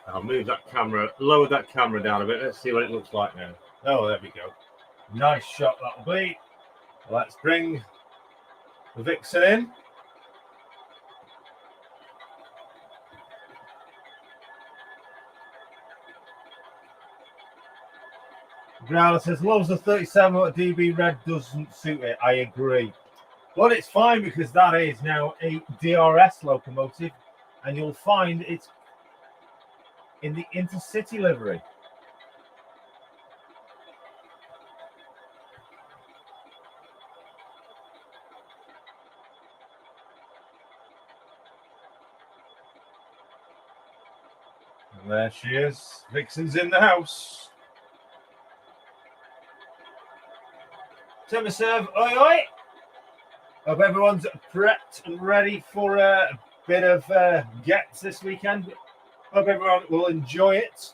I'll move that camera, lower that camera down a bit. Let's see what it looks like now. Oh, there we go. Nice shot that'll be. Let's bring the Vixen in. Growler says, loves the 37, but DB red doesn't suit it. I agree. But it's fine because that is now a DRS locomotive, and you'll find it's in the intercity livery. And there she is. Vixen's in the house. Timberserve, oi oi. Hope everyone's prepped and ready for a bit of gets this weekend. Hope everyone will enjoy it.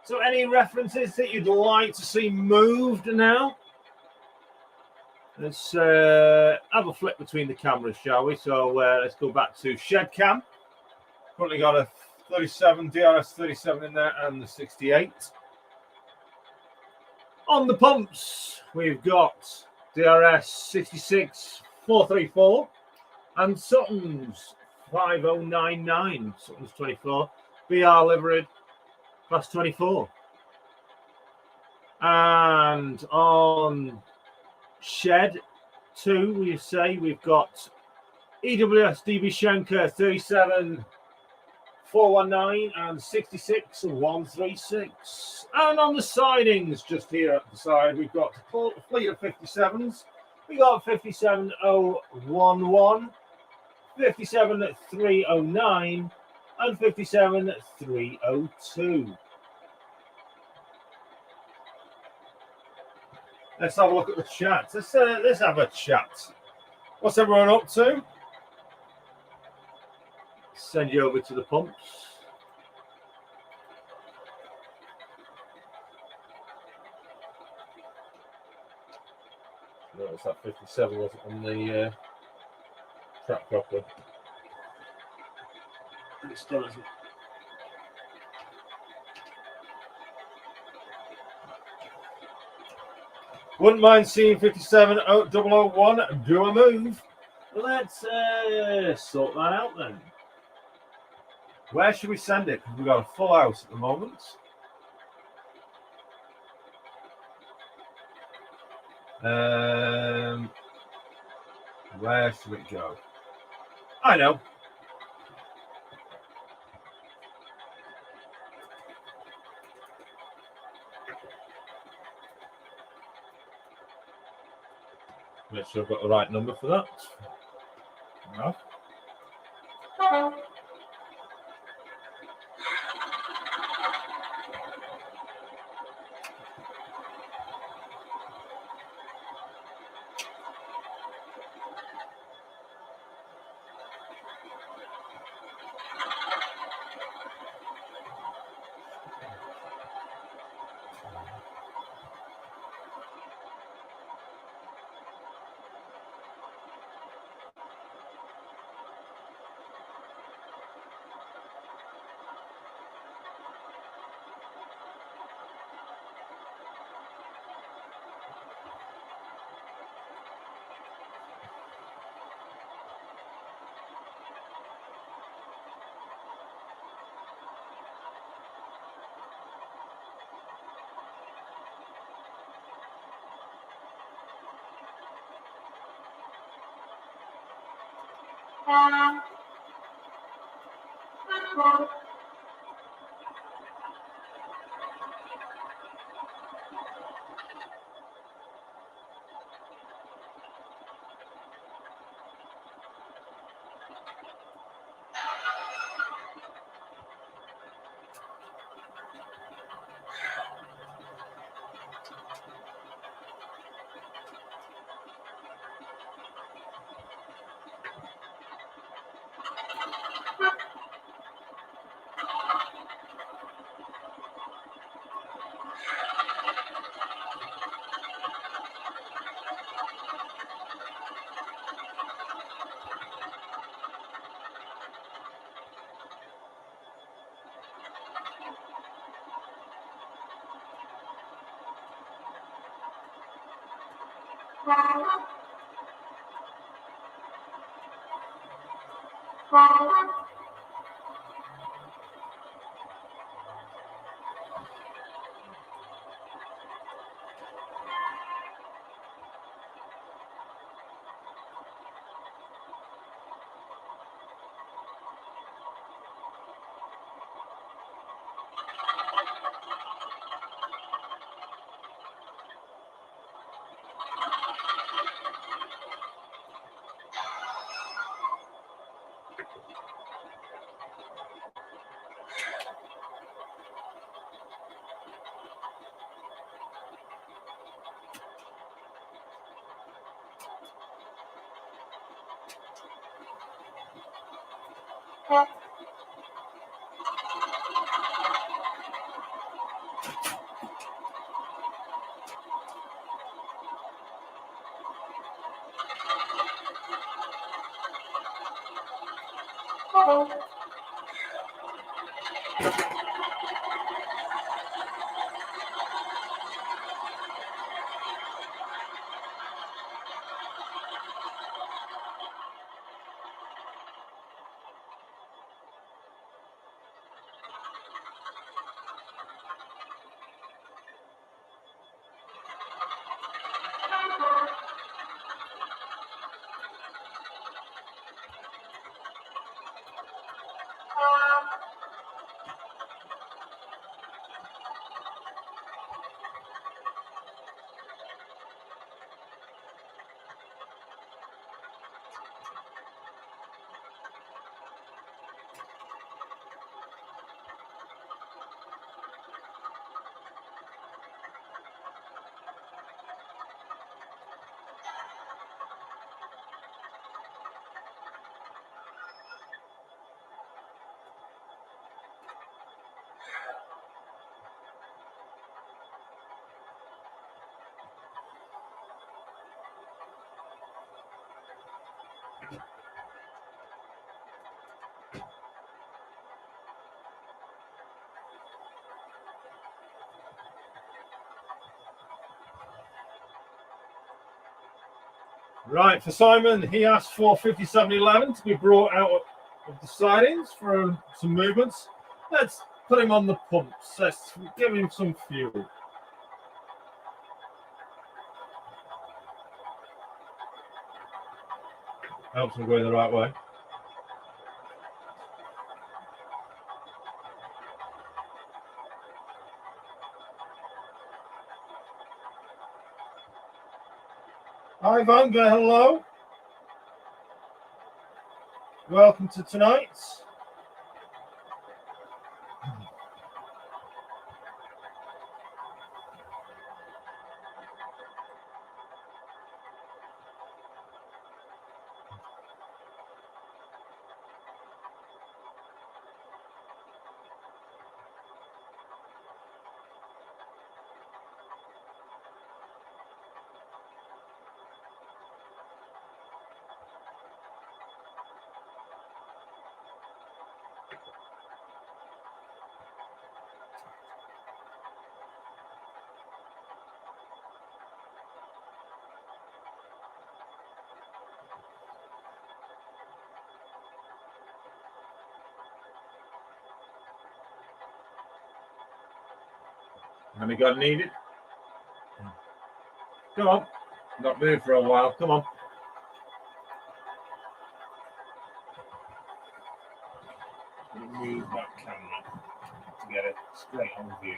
So any references that you'd like to see moved now? Let's have a flip between the cameras, shall we? So let's go back to Shed Cam. Currently got a 37, DRS 37 in there, and the 68. On the pumps, we've got DRS 66 434 and Sutton's 5099. Sutton's 24. BR liveried, class 24. And on Shed 2, we say we've got EWS DB Schenker 37 419 and 66 136. And on the sidings, just here at the side, we've got a fleet of 57s. We got 57011, 57309, and 57302. Let's have a look at the chat. Let's have a chat. What's everyone up to? Send you over to the pumps. Notice that 57 wasn't on the track properly. It still isn't. Wouldn't mind seeing 57001 do a move. Let's sort that out then. Where should we send it? Because we've got a full house at the moment. Where should it go? I know. Make sure I've got the right number for that. No. Right, for Simon, he asked for 5711 to be brought out of the sidings for some movements. Let's put him on the pumps. Let's give him some fuel. Helps him go in the right way. Hi, Vanga, hello. Welcome to tonight's. And we got needed. Come on. Not moved for a while. Come on. Move that camera to get it straight on view.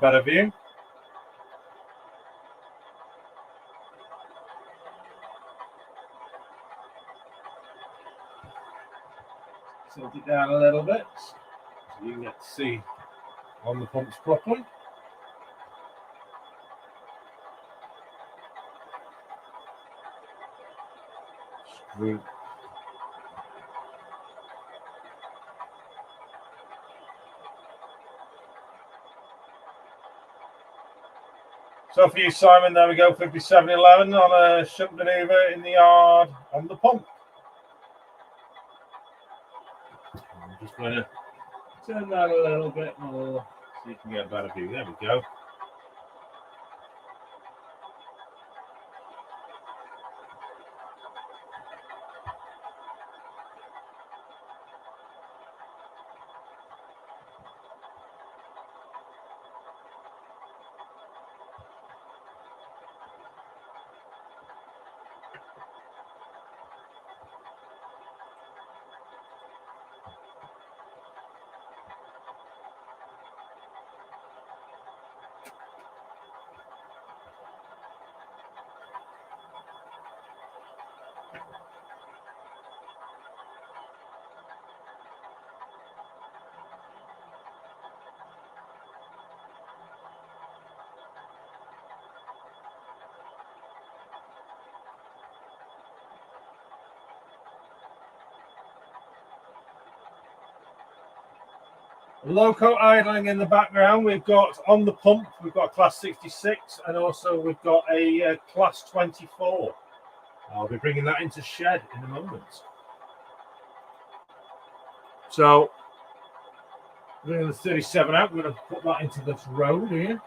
Better view. Tilt it down a little bit so you can get to see on the pumps properly. Screw. So for you, Simon, there we go, 5711 on a shunt maneuver in the yard on the pump. I'm just going to turn that a little bit more so you can get a better view. There we go. Loco idling in the background. We've got on the pump, we've got a class 66 and also we've got a class 24. I'll be bringing that into shed in a moment. So, bringing the 37 out, we're going to put that into this road here.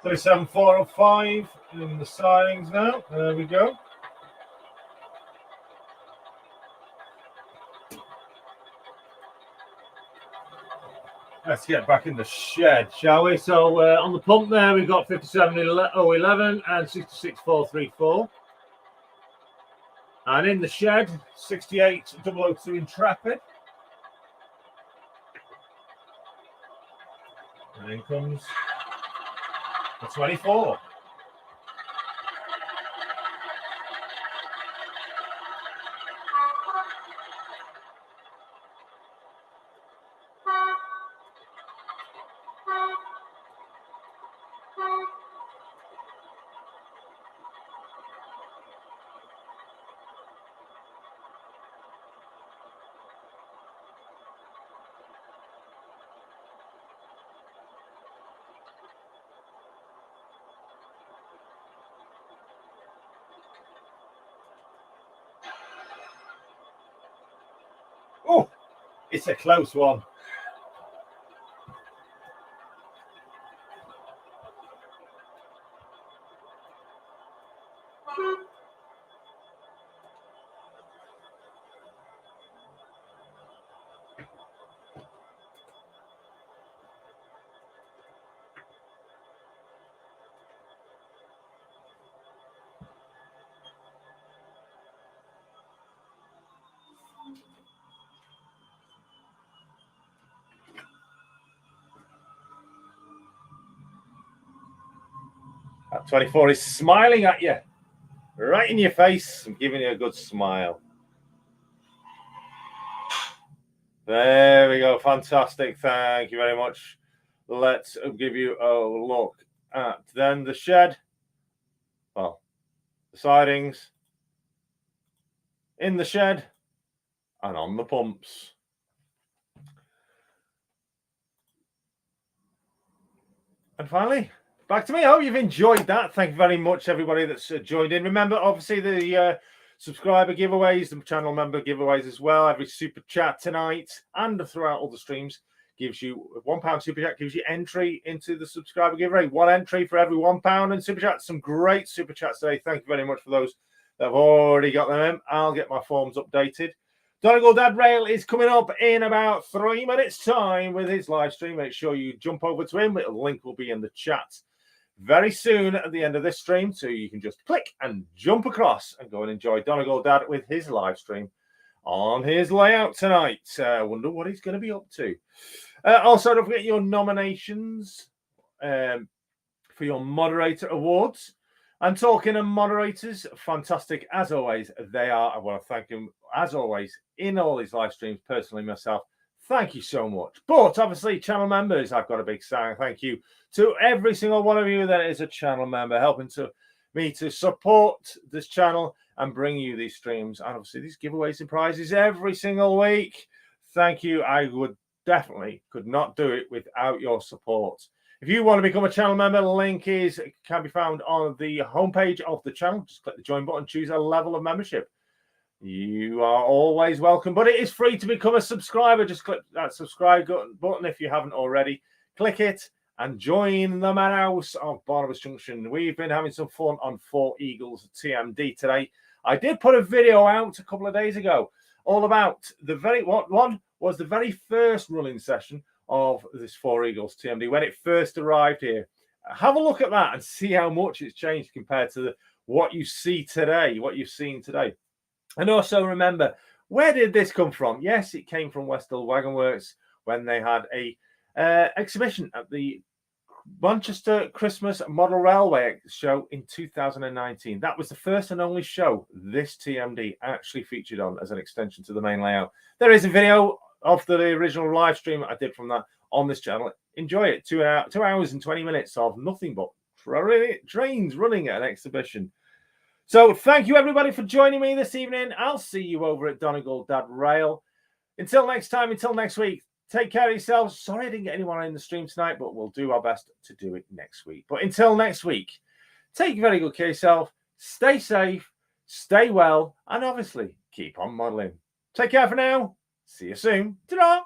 37405 in the sidings now. There we go. Let's get back in the shed, shall we? So on the pump there, we've got 57011 and 66434. And in the shed, 68002 Intrepid. And in comes the 24. Oh, it's a close one. That 24 is smiling at you, right in your face, and giving you a good smile. There we go. Fantastic. Thank you very much. Let's give you a look at then the shed. Well, the sidings in the shed and on the pumps. And finally, back to me. I hope you've enjoyed that. Thank you very much, everybody that's joined in. Remember, obviously, the subscriber giveaways, the channel member giveaways as well. Every super chat tonight and throughout all the streams gives you £1 super chat, gives you entry into the subscriber giveaway. One entry for every £1 and super chat. Some great super chats today. Thank you very much for those that have already got them in. I'll get my forms updated. Donegal Dad Rail is coming up in about 3 minutes' time with his live stream. Make sure you jump over to him. The link will be in the chat very soon at the end of this stream, so you can just click and jump across and go and enjoy Donegal Dad with his live stream on his layout tonight. Wonder what he's going to be up to. Also, don't forget your nominations for your moderator awards. And talking of moderators, fantastic as always they are. I want to thank him as always in all his live streams, personally myself. Thank you so much. But obviously, channel members, I've got a big thank you to every single one of you that is a channel member, helping me to support this channel and bring you these streams and obviously these giveaways and prizes every single week. Thank you. I would definitely could not do it without your support. If you want to become a channel member, the link can be found on the homepage of the channel. Just click the join button, choose a level of membership. You are always welcome, but it is free to become a subscriber. Just click that subscribe button if you haven't already. Click it and join the madhouse of Barnabas Junction. We've been having some fun on 4 Eagles TMD today. I did put a video out a couple of days ago all about the very first running session of this 4 Eagles TMD when it first arrived here. Have a look at that and see how much it's changed compared to what you see today, what you've seen today. And also remember, where did this come from? Yes, it came from Westhill Wagon Works when they had a exhibition at the Manchester Christmas Model Railway show in 2019. That was the first and only show this TMD actually featured on as an extension to the main layout. There is a video of the original live stream I did from that on this channel. Enjoy it. 2 hours and 20 minutes of nothing but trains running at an exhibition. So thank you, everybody, for joining me this evening. I'll see you over at Donegal Dad Rail. Until next time, until next week, take care of yourselves. Sorry I didn't get anyone in the stream tonight, but we'll do our best to do it next week. But until next week, take very good care of yourself. Stay safe, stay well, and obviously keep on modelling. Take care for now. See you soon. Ta-ra!